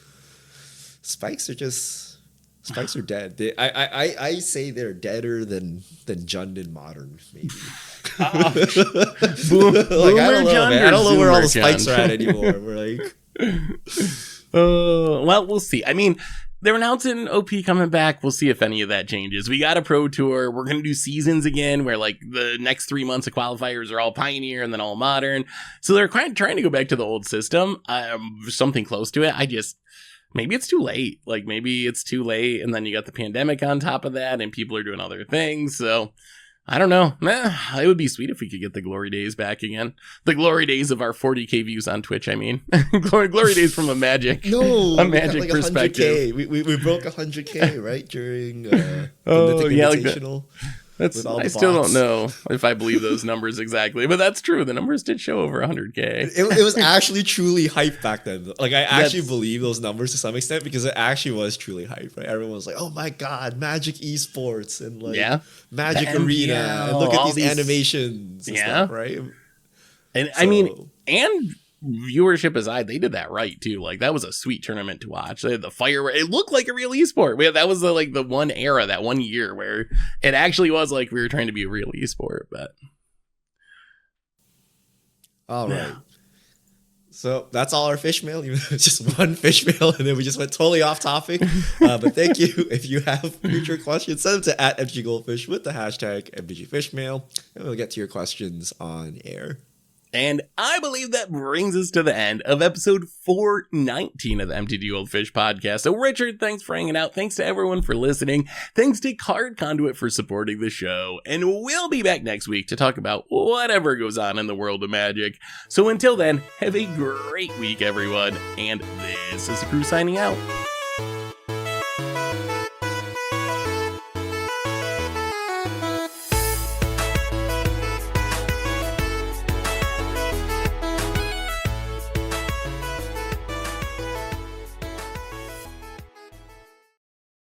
spikes are dead. I say they're deader than Jundin Modern, maybe. Like I don't know, man. I don't know where all the spikes are at anymore. We're like, well, we'll see. I mean, they're announcing OP coming back. We'll see if any of that changes. We got a Pro Tour. We're gonna do seasons again, where like the next 3 months of qualifiers are all Pioneer and then all Modern. So they're trying to go back to the old system, something close to it. Maybe it's too late. Like maybe it's too late, and then you got the pandemic on top of that, and people are doing other things. So I don't know. It would be sweet if we could get the glory days back again. The glory days of our 40K views on Twitch. I mean, glory days from a Magic perspective. We broke 100K right during the Mythic Invitational. I still don't know if I believe those numbers exactly, but that's true. The numbers did show over 100K. It was actually truly hype back then. Like I actually believe those numbers to some extent because it actually was truly hype. Right? Everyone was like, "Oh my god, Magic esports and like Magic Arena, and look at these animations and stuff." Right? And so, I mean, and viewership aside, they did that right too. Like that was a sweet tournament to watch. They had the firework. It looked like a real esport. That was the one era, that 1 year where it actually was like we were trying to be a real esport. But all right, So that's all our fish mail. It's just one fish mail, and then we just went totally off topic. But thank you. If you have future questions, send them to @MGGoldfish with the hashtag MGFishmail, and we'll get to your questions on air. And I believe that brings us to the end of episode 419 of the MTG Goldfish podcast. So Richard, thanks for hanging out. Thanks to everyone for listening. Thanks to Card Conduit for supporting the show. And we'll be back next week to talk about whatever goes on in the world of Magic. So until then, have a great week, everyone. And this is the crew signing out.